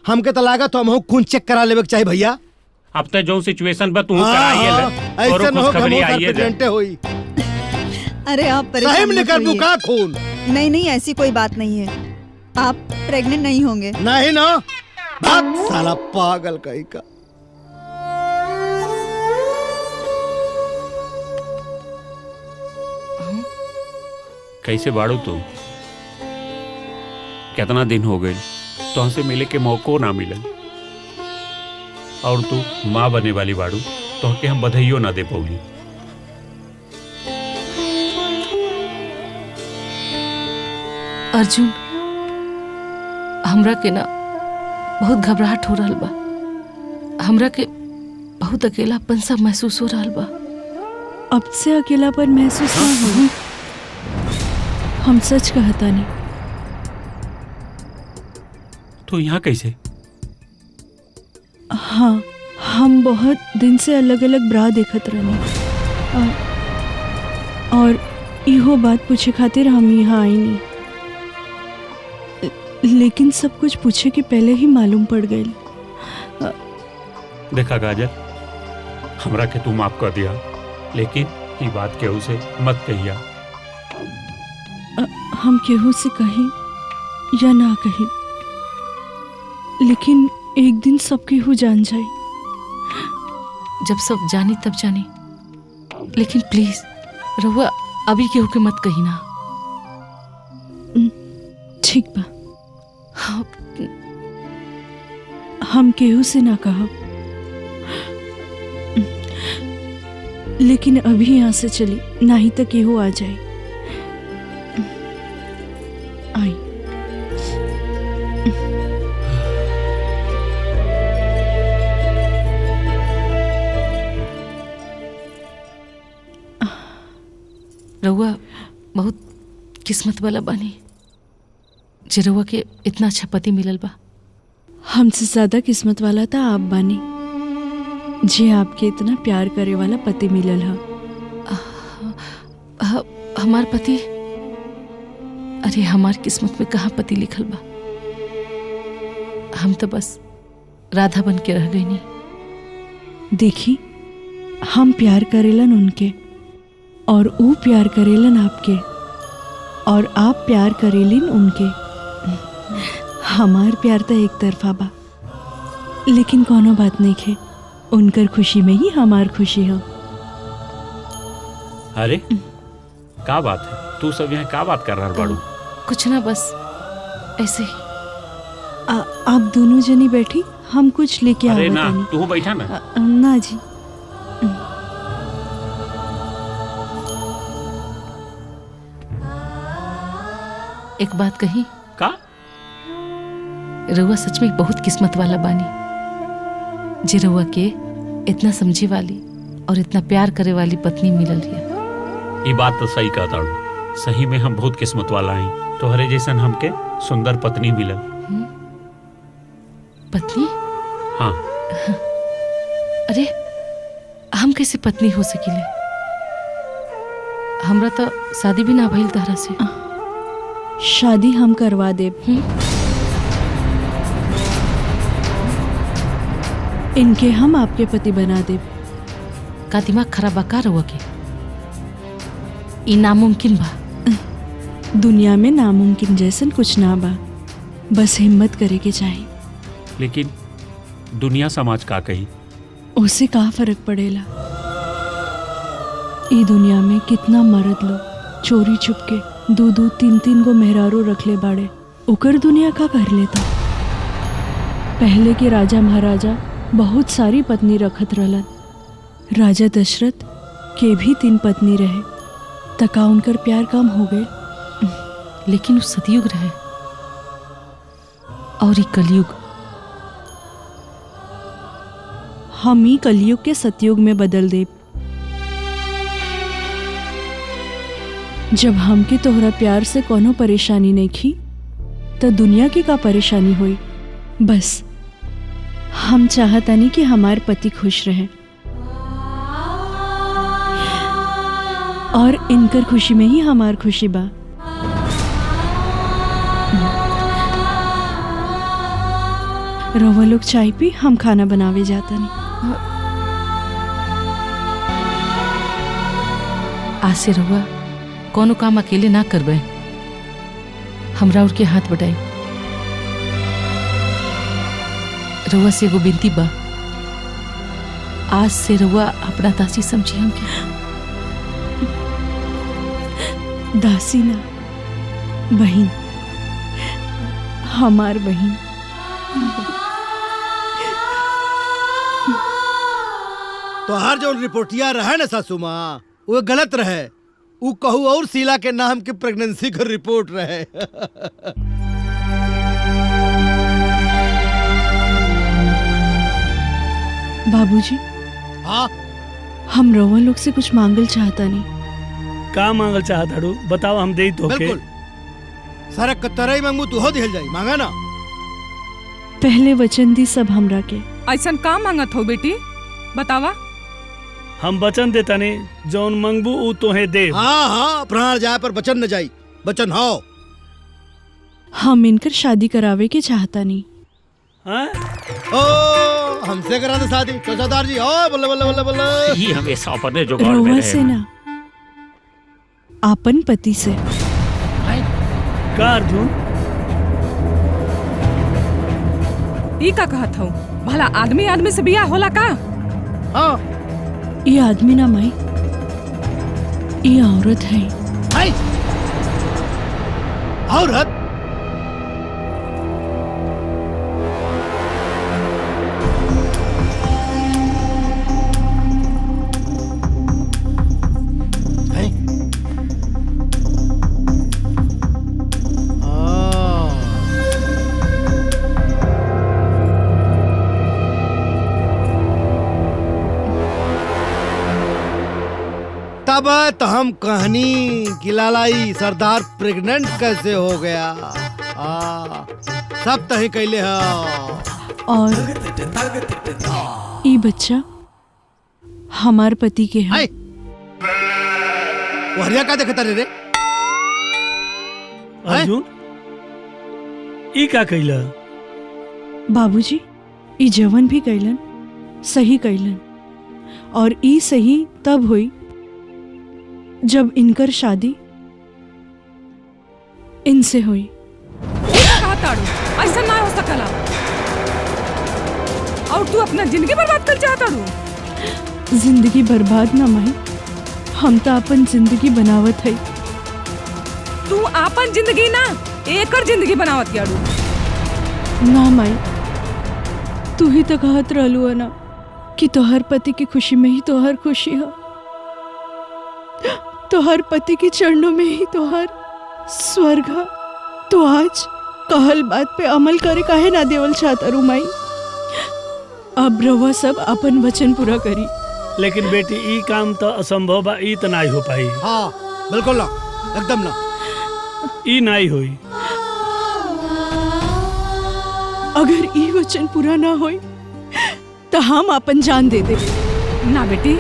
हमके तो लागत हम खून चेक करा लेवे के चाहिए भैया। अब तो जो सिचुएशन पर तू कराइए ऐसे न हो प्रेग्नेंट होई। अरे आप परेशान मत निकल बुका खून। नहीं ऐसी कोई बात नहीं है, आप प्रेग्नेंट नहीं होंगे। नहीं ना, भाग साला पागल कहीं का। कैसे बाड़ू तू? कितना दिन हो गए तो हमसे मिले के मौको ना मिले, और तू माँ बने वाली बाड़ू तो के हम बधाइयों ना दे पौली। अर्जुन, हमरा के ना बहुत घबराहट हो रहा बा। हमरा के बहुत अकेलापन सा महसूस हो रहा बा। अब से अकेलापन महसूस ना हो, हम सच कहता नहीं। तो यहाँ कैसे? हाँ, हम बहुत दिन से अलग अलग ब्रा देखत रहनी, और इहो बात पूछे खातिर हम यहाँ आई नहीं। लेकिन सब कुछ पूछे के पहले ही मालूम पड़ गई। देखा काजल, हमरा के तू माफ कर दिया, लेकिन ये बात केहू से मत कहिया। हम केहू से कही या ना कही, लेकिन एक दिन सब केहू जान जाए। जब सब जानी तब जानी, लेकिन प्लीज रहुआ अभी केहू के मत कही ना। ठीक बा, हम केहू से ना कहब, लेकिन अभी यहाँ से चली, नहीं तो केहू आ जाए। आई। रहुआ बहुत किस्मत वाला बानी जे रहुआ के इतना अच्छा पति मिलल बा। हमसे ज्यादा किस्मत वाला था आप बानी, जे आपके इतना प्यार करे वाला पति मिलल है। हमार पति? अरे हमार किस्मत में कहाँ पति लिखल बा। हम तो बस राधा बन के रह गई नहीं। देखी, हम प्यार करेलन उनके और ऊ प्यार करेलन आपके और आप प्यार करेलिन उनके। हमार प्यार तो एक तरफा बा, लेकिन कोनो बात नहीं है, उनकर खुशी में ही हमार खुशी हो। अरे का बात है, तू सब यहाँ का बात कर रहा बाड़ू? कुछ ना, बस ऐसे ही। आप दोनों जनी बैठी, हम कुछ लेके अरे आवत ना, तानी। तू बैठा ना। ना जी। एक बात कही का? रउआ सच में बहुत किस्मत वाला बानी जे रउआ के इतना समझे वाली और इतना प्यार करे वाली पत्नी मिलल है। ये बात तो सही कहता हूँ, सही में हम बहुत किस्मत वाला हैं। तोहरे जैसन हमके सुंदर पत्नी मिलल। पत्नी? हाँ। अरे हम कैसे पत्नी हो सकीले? हमरा तो शादी भी ना भइल तहरा से। शादी हम करवा देब। इनके हम आपके पति बना देब। का दिमाग खराब बा का रउआ के? ई नामुमकिन बा। दुनिया में नामुमकिन जैसन कुछ ना बा, बस हिम्मत करे के चाहिए। लेकिन दुनिया समाज का कही? उससे का फर्क पड़ेला? ई दुनिया में कितना मर्द लोग चोरी छुप के 2-2, 3-3 गो मेहरारू रख ले बाड़े, उकर दुनिया का कर लेता। पहले के राजा महाराजा बहुत सारी पत्नी रखत रहलन। राजा दशरथ के भी 3 पत्नी रहे, तका उनकर प्यार कम हो गए। लेकिन उस सतयुग रहे और ई कलयुग। हम ही कलयुग के सतयुग में बदल देब। जब हमके तोहरा प्यार से कोनो परेशानी नहीं खी, तो दुनिया की का परेशानी हुई। बस हम चाहतानी कि हमार पति खुश रहे और इनकर खुशी में ही हमार खुशी बा। रवा लोग चाय पी, हम खाना बनावे जाता नहीं। आज से रउआ कोनो काम अकेले ना करबे, हमरा और के हाथ बढ़ाई। रउआ से एगो बिनती बा, आज से रउआ अपना दासी समझी हमके। दासी ना, बहन, हमार बहन। तो हर जो रिपोर्टिया रहे ना सासू माँ, वो गलत रहे। वो कहू और शीला के नाम की प्रेगनेंसी का रिपोर्ट रहे। बाबूजी, हाँ? हम रवा लोग से कुछ मांगल चाहता नहीं। का मांगल चाहता डू? बताओ, हम दे तो के। बिल्कुल। सारा कतरई मांगू तू हो दिहल जाई, मांगा ना। पहले वचन दी सब हमरा के। ऐसा का मांगत हो बेटी, बतावा। हम वचन देता नहीं, जौन मंगबू ऊ तोहे दे। हाँ हाँ, प्राण जाए पर वचन न जाई। वचन हो। हम इनकर शादी करावे के चाहता नहीं। हाँ? ओ, हमसे करा दे शादी। चौकीदार जी, ओ बल्ले बल्ले बल्ले बल्ले। ये हमेशा अपने जुगाड़ में रउआ रहे। से ना, आपन पति से। का अर्जुन? ई का कहत हो? भला आदमी आदमी से बियाह होला का? हाँ। ये आदमी ना माई, ये औरत है। औरत? तब तो हम कहानी कि लालाई सरदार प्रेग्नेंट कैसे हो गया। सब तही कैले है। और ये बच्चा हमार पति के है। वहरिया का देखता रे? अर्जुन, ई का कैला? बाबूजी, ई जवन भी कैलन सही कैलन, और ई सही तब हुई जब इनकर शादी इनसे हुई। कहा ताड़ू, ऐसा ना हो सकला। और तू अपना जिंदगी बर्बाद कर चाहता रू? जिंदगी बर्बाद ना माई, हम तो अपन जिंदगी बनावत है। तू आपन जिंदगी ना एकर जिंदगी बनावत यारू। ना माई, तू ही तो कहत रहलू है ना कि तोहर पति की खुशी में ही तोहर खुशी है, तोहर पति के चरणों में ही तोहर स्वर्ग है। तो आज कहल बात पे अमल करे काहे ना देवल चाहता रू माई। अब रवा सब अपन वचन पूरा करी। लेकिन बेटी ई काम तो असंभव बा, ई तो नहीं हो पाई। हाँ बिल्कुल ना, एकदम ना, ई नहीं हुई। अगर ई वचन पूरा ना होई तो हम अपन जान दे दे। ना बेटी,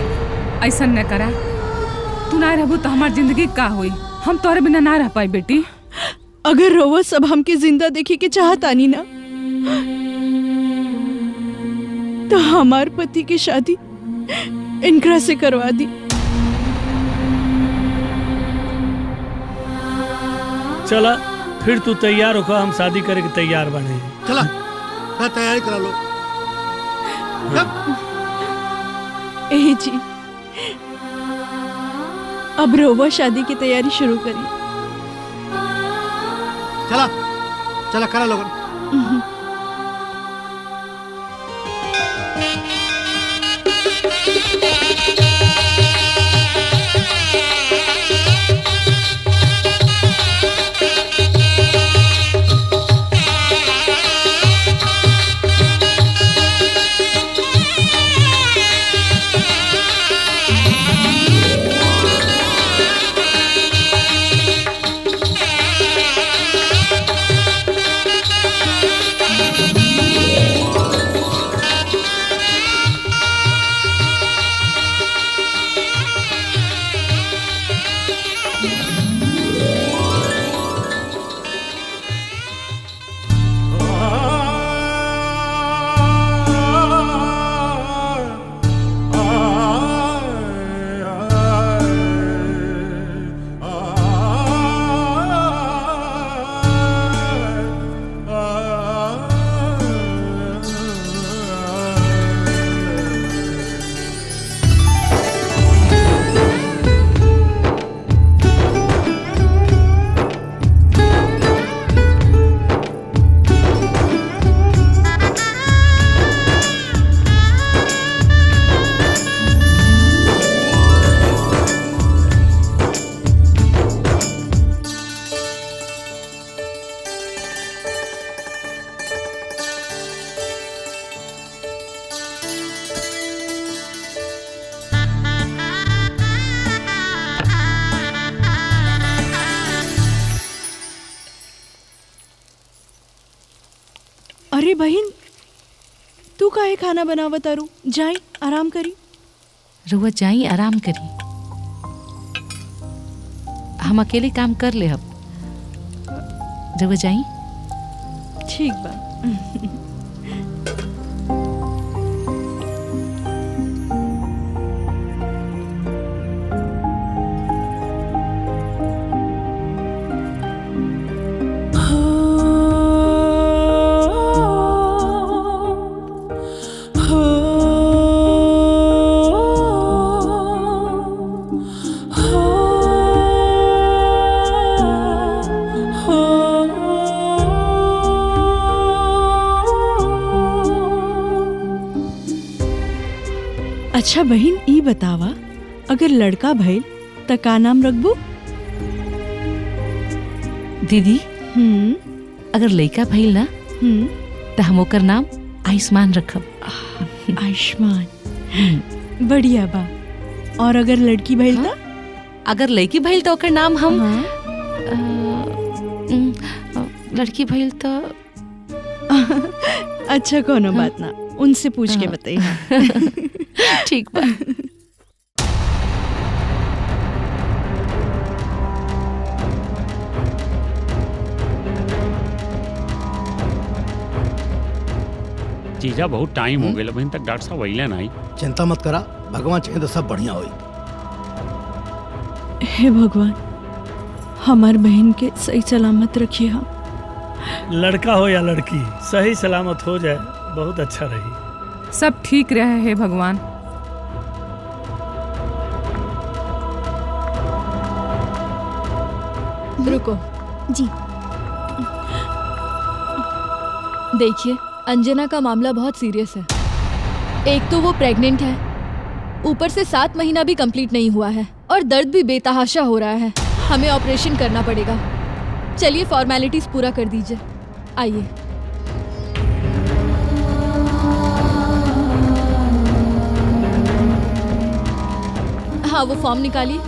ऐसा न करा। तू ना रहबू तो हमार जिंदगी का हुई? हम तोरे बिना ना रह पाई बेटी। अगर रोवा सब हमके जिंदा देखी के चाहतानी ना, तो हमार पति की शादी इनकरा से करवा दी। चला फिर तू तैयार होकर हम शादी करे के तैयार बने। चला तैयारी करा लो। ए जी, अब रोवा शादी की तैयारी शुरू करी। चला चला करा लोगन। अरे बहन, तू काहे खाना बनावत तारू? जाई आराम करी। रुआ जाई आराम करी, हम अकेले काम कर ले। अब रुआ जाई। ठीक बा। अच्छा बहन, ई बतावा, अगर लड़का भइल त का नाम रखबू? दीदी, अगर लड़का भइल ना तो हम ओकर नाम आयुष्मान रखब। आयुष्मान, बढ़िया बा। और अगर लड़की भइल त? अगर लड़की भइल तो ओकर नाम हम लड़की भइल तो अच्छा कोनो बात ना, उनसे पूछ के बताइए। ठीक बा। जीजा बहुत टाइम हो गया, बहन तक डॉक्टर साहब अइले नहीं। चिंता मत करा, भगवान चाहे तो सब बढ़िया होई। हे भगवान, हमार बहन के सही सलामत रखिए। हम लड़का हो या लड़की, सही सलामत हो जाए बहुत अच्छा रही। सब ठीक रहे है भगवान। रुको जी। देखिए, अंजना का मामला बहुत सीरियस है। एक तो वो प्रेग्नेंट है, ऊपर से 7 महीना भी कंप्लीट नहीं हुआ है और दर्द भी बेतहाशा हो रहा है। हमें ऑपरेशन करना पड़ेगा। चलिए फॉर्मेलिटीज पूरा कर दीजिए। आइए। हाँ, वो फॉर्म निकालिए।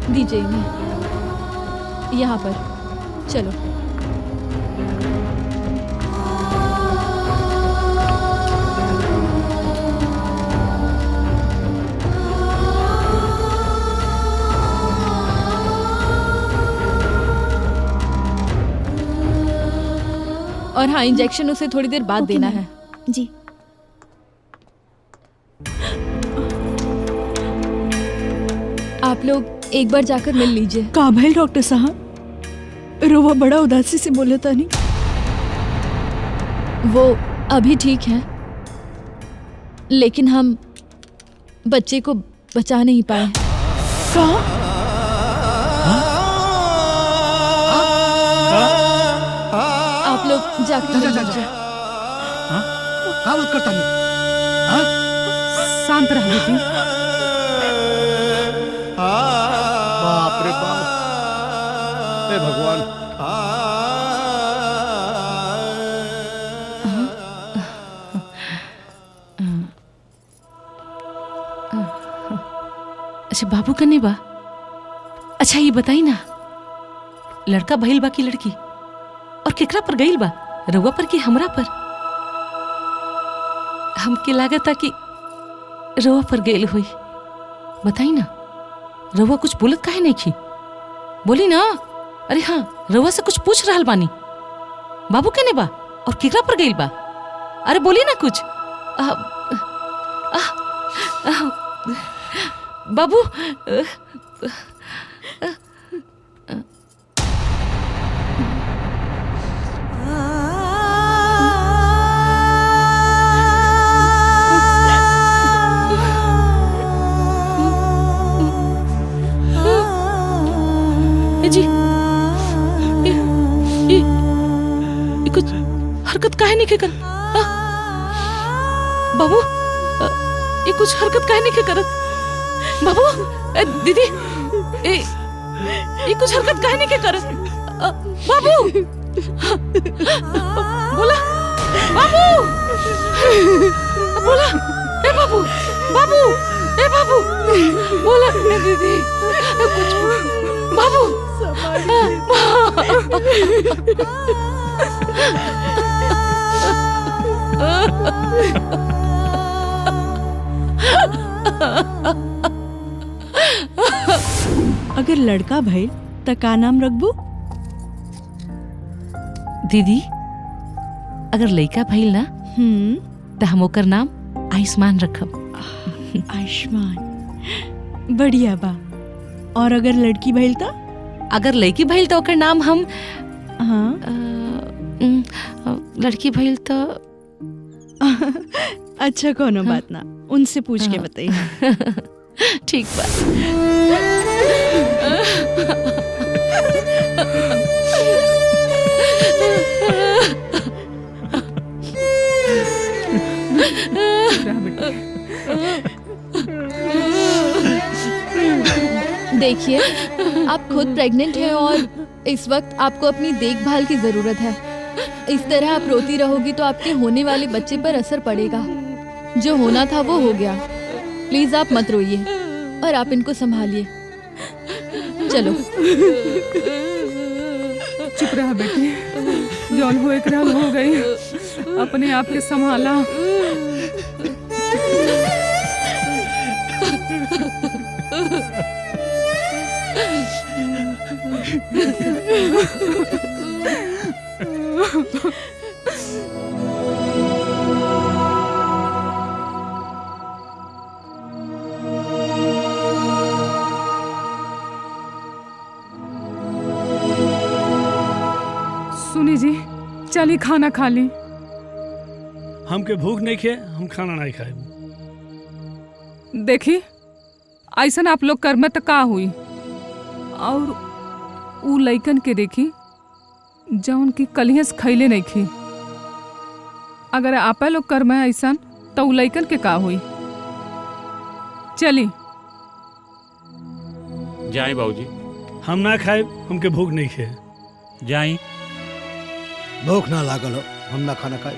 दीजिए इन्हें यहाँ पर। चलो। और हाँ, इंजेक्शन उसे थोड़ी देर बाद देना है। जी। आप लोग एक बार जाकर मिल लीजिए। का भाई डॉक्टर साहब? रोवा बड़ा उदासी से बोला था नहीं। वो अभी ठीक है, लेकिन हम बच्चे को बचा नहीं पाए। आप लोग जाकर मिल लीजिए। क्या बात करता है? शांत रह बेटी। बाप रे बाप, हे भगवान। अच्छा, बाबू कने बा? अच्छा ये बताई ना, लड़का भइल बा की लड़की? और केकरा पर गइल बा, रउआ पर कि हमरा पर? हमके लागत था कि रउआ पर गइल हुई। बताई ना, रउआ कुछ बोलत काहे नहीं की? बोली ना। अरे हाँ, रउआ से कुछ पूछ रहल बानी। बाबू कने बा और केकरा पर गइल बा? अरे बोली ना कुछ। बाबू। जी, ये कुछ हरकत काहे नहीं कर? बाबू, ये कुछ हरकत काहे नहीं करत? बाबू, दीदी, ये कुछ हरकत काहे नहीं करत? बाबू, बोला, बाबू, बोला, ए बाबू, बाबू, ए बाबू, बोला, दीदी, कुछ, बाबू, अगर लड़का भइल त का नाम रखबू? दीदी, अगर लड़का भइल ना त हम ओकर नाम आयुष्मान रखब। आयुष्मान, बढ़िया बा। और अगर लड़की भइल त? अगर लड़की भइल तो ओकर नाम हम लड़की भइल तो अच्छा, कोनो बात ना, उनसे पूछ के बताइए। ठीक बा। देखिए, आप खुद प्रेग्नेंट हैं और इस वक्त आपको अपनी देखभाल की जरूरत है। इस तरह आप रोती रहोगी तो आपके होने वाले बच्चे पर असर पड़ेगा। जो होना था वो हो गया। प्लीज आप मत रोइए और आप इनको संभालिए। चलो। चुप रहा बेटी, जौन हो एक रात हो गई, अपने आप के संभाला। सुनी जी, चली खाना खा ली। हमके भूख नहीं खे, हम खाना नहीं खाए। देखी ऐसा आप लोग कर में तो का हुई, और उ लइकन के देखी जौन की कलियस खैले नहीं खी। अगर आप लोग कर में ऐसा तो उ लइकन के का हुई। चली जाए बाबूजी। हम ना खाए, हमके भूख नहीं खे। जाए भूख ना लागल हो, हम ना खाना खाए।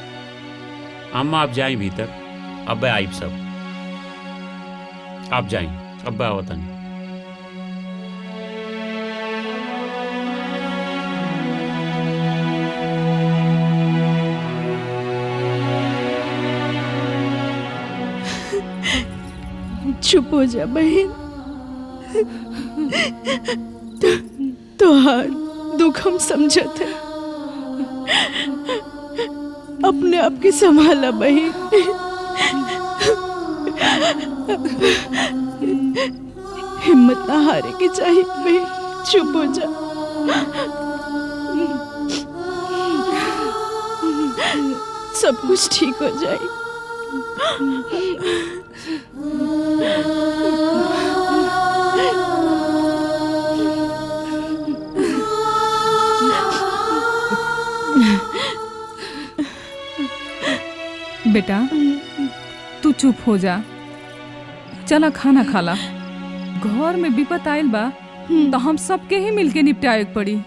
अम्मा आप जाए भीतर, अब आइब सब। आप जाए, अब आवतन। चुप हो जा बहन, तोहार दुख हम समझत है। अपने आप के संभाला बहन। हिम्मत ना हारे के चाहिए बहन, चुप हो जा। सब कुछ ठीक हो जाए। बेटा तू चुप हो जा, चला खाना खाला। घर में विपत आयल बा तो हम सबके ही मिलके निपटाए पड़ी।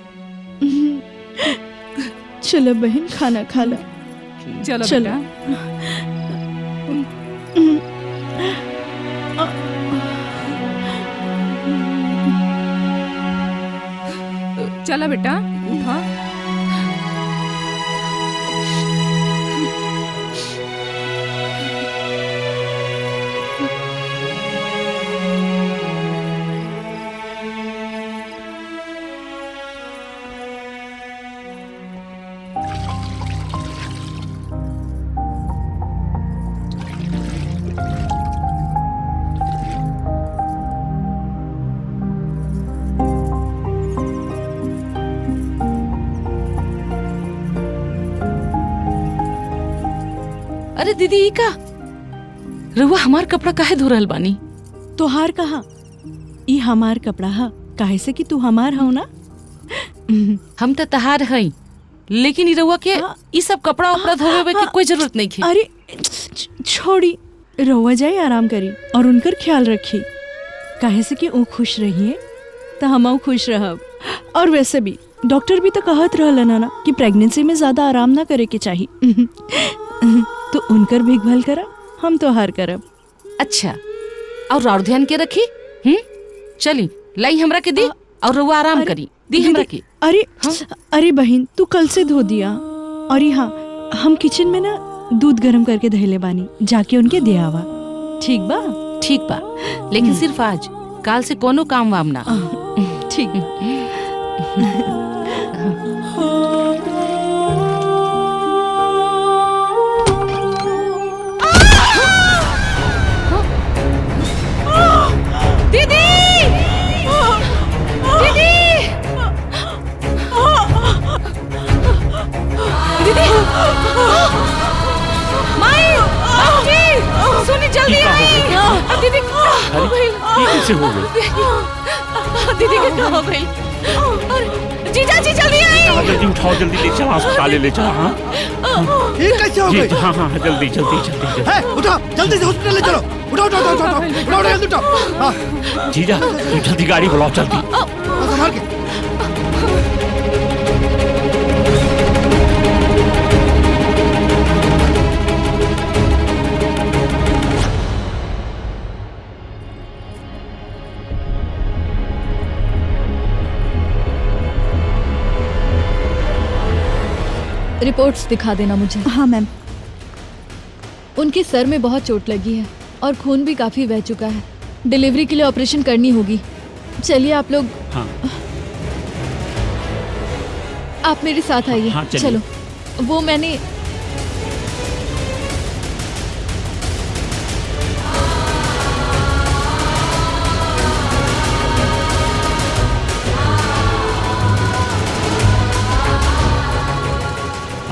चलो बहन खाना खाला। चलो चलो। बेटा। चला बेटा उठा। अरे दीदी ई का रउआ हमार कपड़ा काहे धो रहल बानी? तोहार कहा ई हमार कपड़ा हा, काहे से कि तू हमार हो ना। हम तो तहार हई, लेकिन ई रउआ के ई सब कपड़ा उपड़ा धोवे के कोई जरूरत नहीं है। अरे छोड़ी, रउआ जाए आराम करी और उनकर ख्याल रखी, काहे से कि वो खुश रहिए तो हम खुश रहब। और वैसे भी डॉक्टर भी तो कहत रहलन ना कि प्रेगनेंसी में ज्यादा आराम ना करे के चाहिए। तो उनकर देखभाल करब, हम तो हार करब। अच्छा, और और ध्यान के रखी। चली लाई हमरा के दी और रउआ आराम करी। दी हमरा के। अरे अरे बहन तू कल से धो दिया। और हाँ, हम किचन में ना दूध गर्म करके धैले बानी, जाके उनके दे आवा। ठीक बा? ठीक बा, लेकिन सिर्फ आज, काल से कोनो काम वाम ना। ठीक। दीदी! दीदी! दीदी! माई! बाबूजी! सुनी जल्दी आई! दीदी हो गई। ये कैसे हो गई? दीदी के क्या हो गई? जीजा जी जल्दी आई! जल्दी उठाओ, जल्दी ले चलो अस्पताल, ले चलो। हाँ ये कैसे हो गई? हाँ हाँ जल्दी जल्दी जल्दी है, उठाओ जल्दी से हॉस्पिटल ले चलो। उठाओ उठाओ उठाओ उठाओ उठाओ जल्दी उठाओ। हाँ जीजा तुम जल्दी गाड़ी बुलाओ, जल्दी। संभाल के। रिपोर्ट्स दिखा देना मुझे। हाँ मैम। उनके सर में बहुत चोट लगी है और खून भी काफी बह चुका है। डिलीवरी के लिए ऑपरेशन करनी होगी। चलिए आप लोग। हाँ। आप मेरे साथ आइए। हाँ, चलो। वो मैंने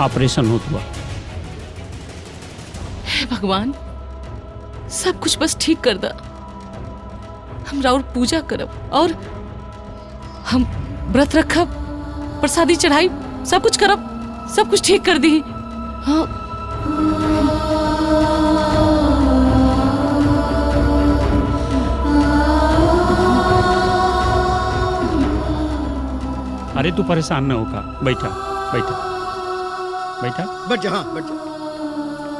ऑपरेशन होत हुआ। हे भगवान, सब कुछ बस ठीक कर दा। हम राउर पूजा करब और हम व्रत रखब, प्रसादी चढ़ाई, सब कुछ करब, सब कुछ ठीक कर दी। हाँ। अरे तू परेशान न होगा, बैठा बैठा बैठा। बैठ जा, हाँ बैठ जा,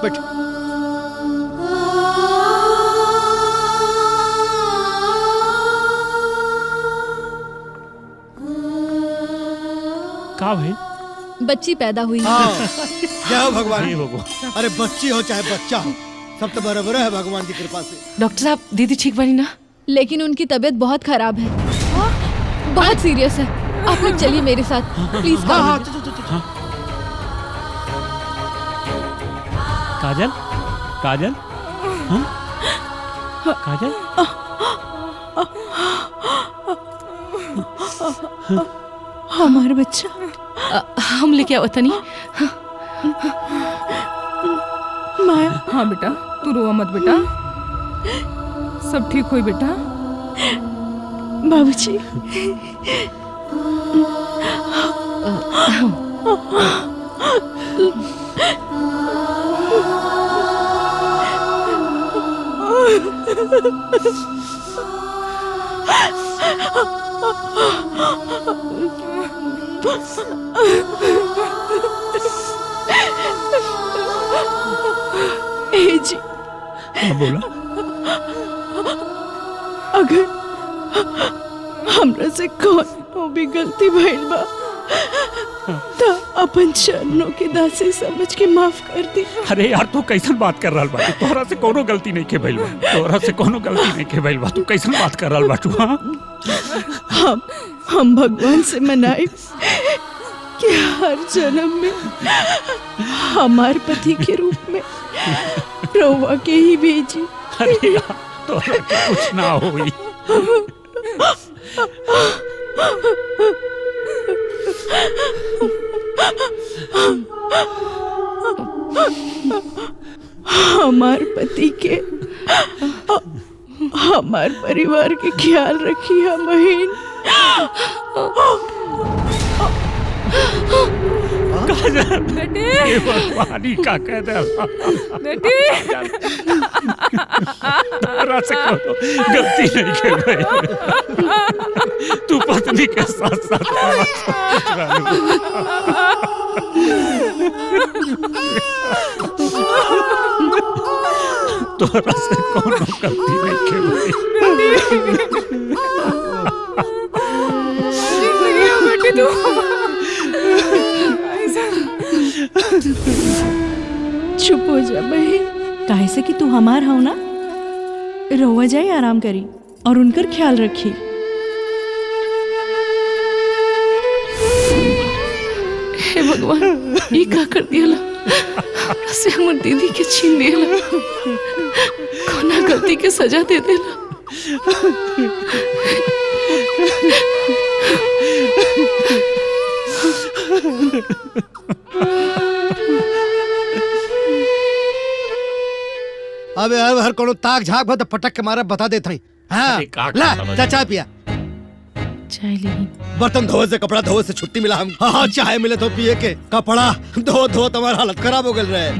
बैठ। का भाई? बच्ची पैदा हुई। जय हो भगवान। अरे बच्ची हो चाहे बच्चा हो, सब तो बराबर है भगवान की कृपा से। डॉक्टर साहब, दीदी ठीक बनी ना? लेकिन उनकी तबीयत बहुत खराब है, बहुत सीरियस है। आप लोग चलिए मेरे साथ प्लीज। काजल, काजल, हाँ? काजल, हमारा बच्चा हम लेके आवत नहीं। माया। हाँ बेटा, तू रोवा मत बेटा, सब ठीक होई बेटा। बाबूजी। जी। हाँ बोला। अगर हमरा से कौन भी गलती भइल बा तो अपन चरणों के दासी समझ के माफ कर दी। अरे यार, तू कैसन बात कर रहा बा? तोहरा से कोनो गलती नहीं के भइल बा, तोहरा से कोनो गलती नहीं के भइल बा। तू कैसन बात कर रहा बा तू? हाँ, हम भगवान से मनाए कि हर जन्म में हमार पति के रूप में रउआ के ही भेजी। अरे यार, तोहरा के कुछ ना होई। हमार पति के हमार परिवार के ख्याल रखिए बहन। ये भगवानी का कह दे बेटी। तोहरा से कोनो गलती नहीं के भाई। तू पत्नी के साथ साथ तोहरा से कोनो गलती नहीं के भाई। बेटी तू चुप हो जा बहन, काहे से कि तू हमार हो ना। रहुआ जाए आराम करी और उनकर ख्याल रखी। हे भगवान, ये का कर दिया से हमर दीदी के छीन दिया, कोना गलती के सजा दे देला। अबे हर कोनो ताक झाक भर तो पटक के मारा बता देता ही। हाँ, ला चाय पिया। चाय ली। बर्तन धोए से, कपड़ा धोए से छुट्टी मिला हम। हाँ, चाय मिले तो पिए के, कपड़ा धो धो तुम्हारा हालत खराब हो गल रहे।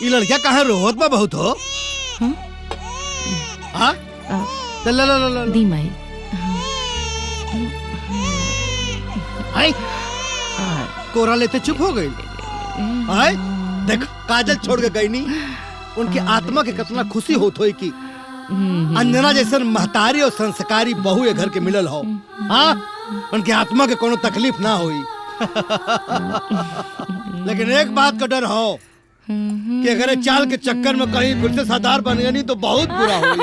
ये लड़कियां कहाँ रोहत में बहुत हो? हाँ? ला दी माई। आई कोरा लेते चुप हो गई। आई देख, काजल छोड़ के गई नहीं, उनकी आत्मा के कितना खुशी होत होई कि अंजना जैसन महतारी और संस्कारी बहू ये घर के मिलल हो। हाँ, उनकी आत्मा के कोनो तकलीफ ना होई। लेकिन एक बात का डर हो कि अगर चाल के चक्कर में कहीं फिर से सरदार बन गई नहीं तो बहुत बुरा होई।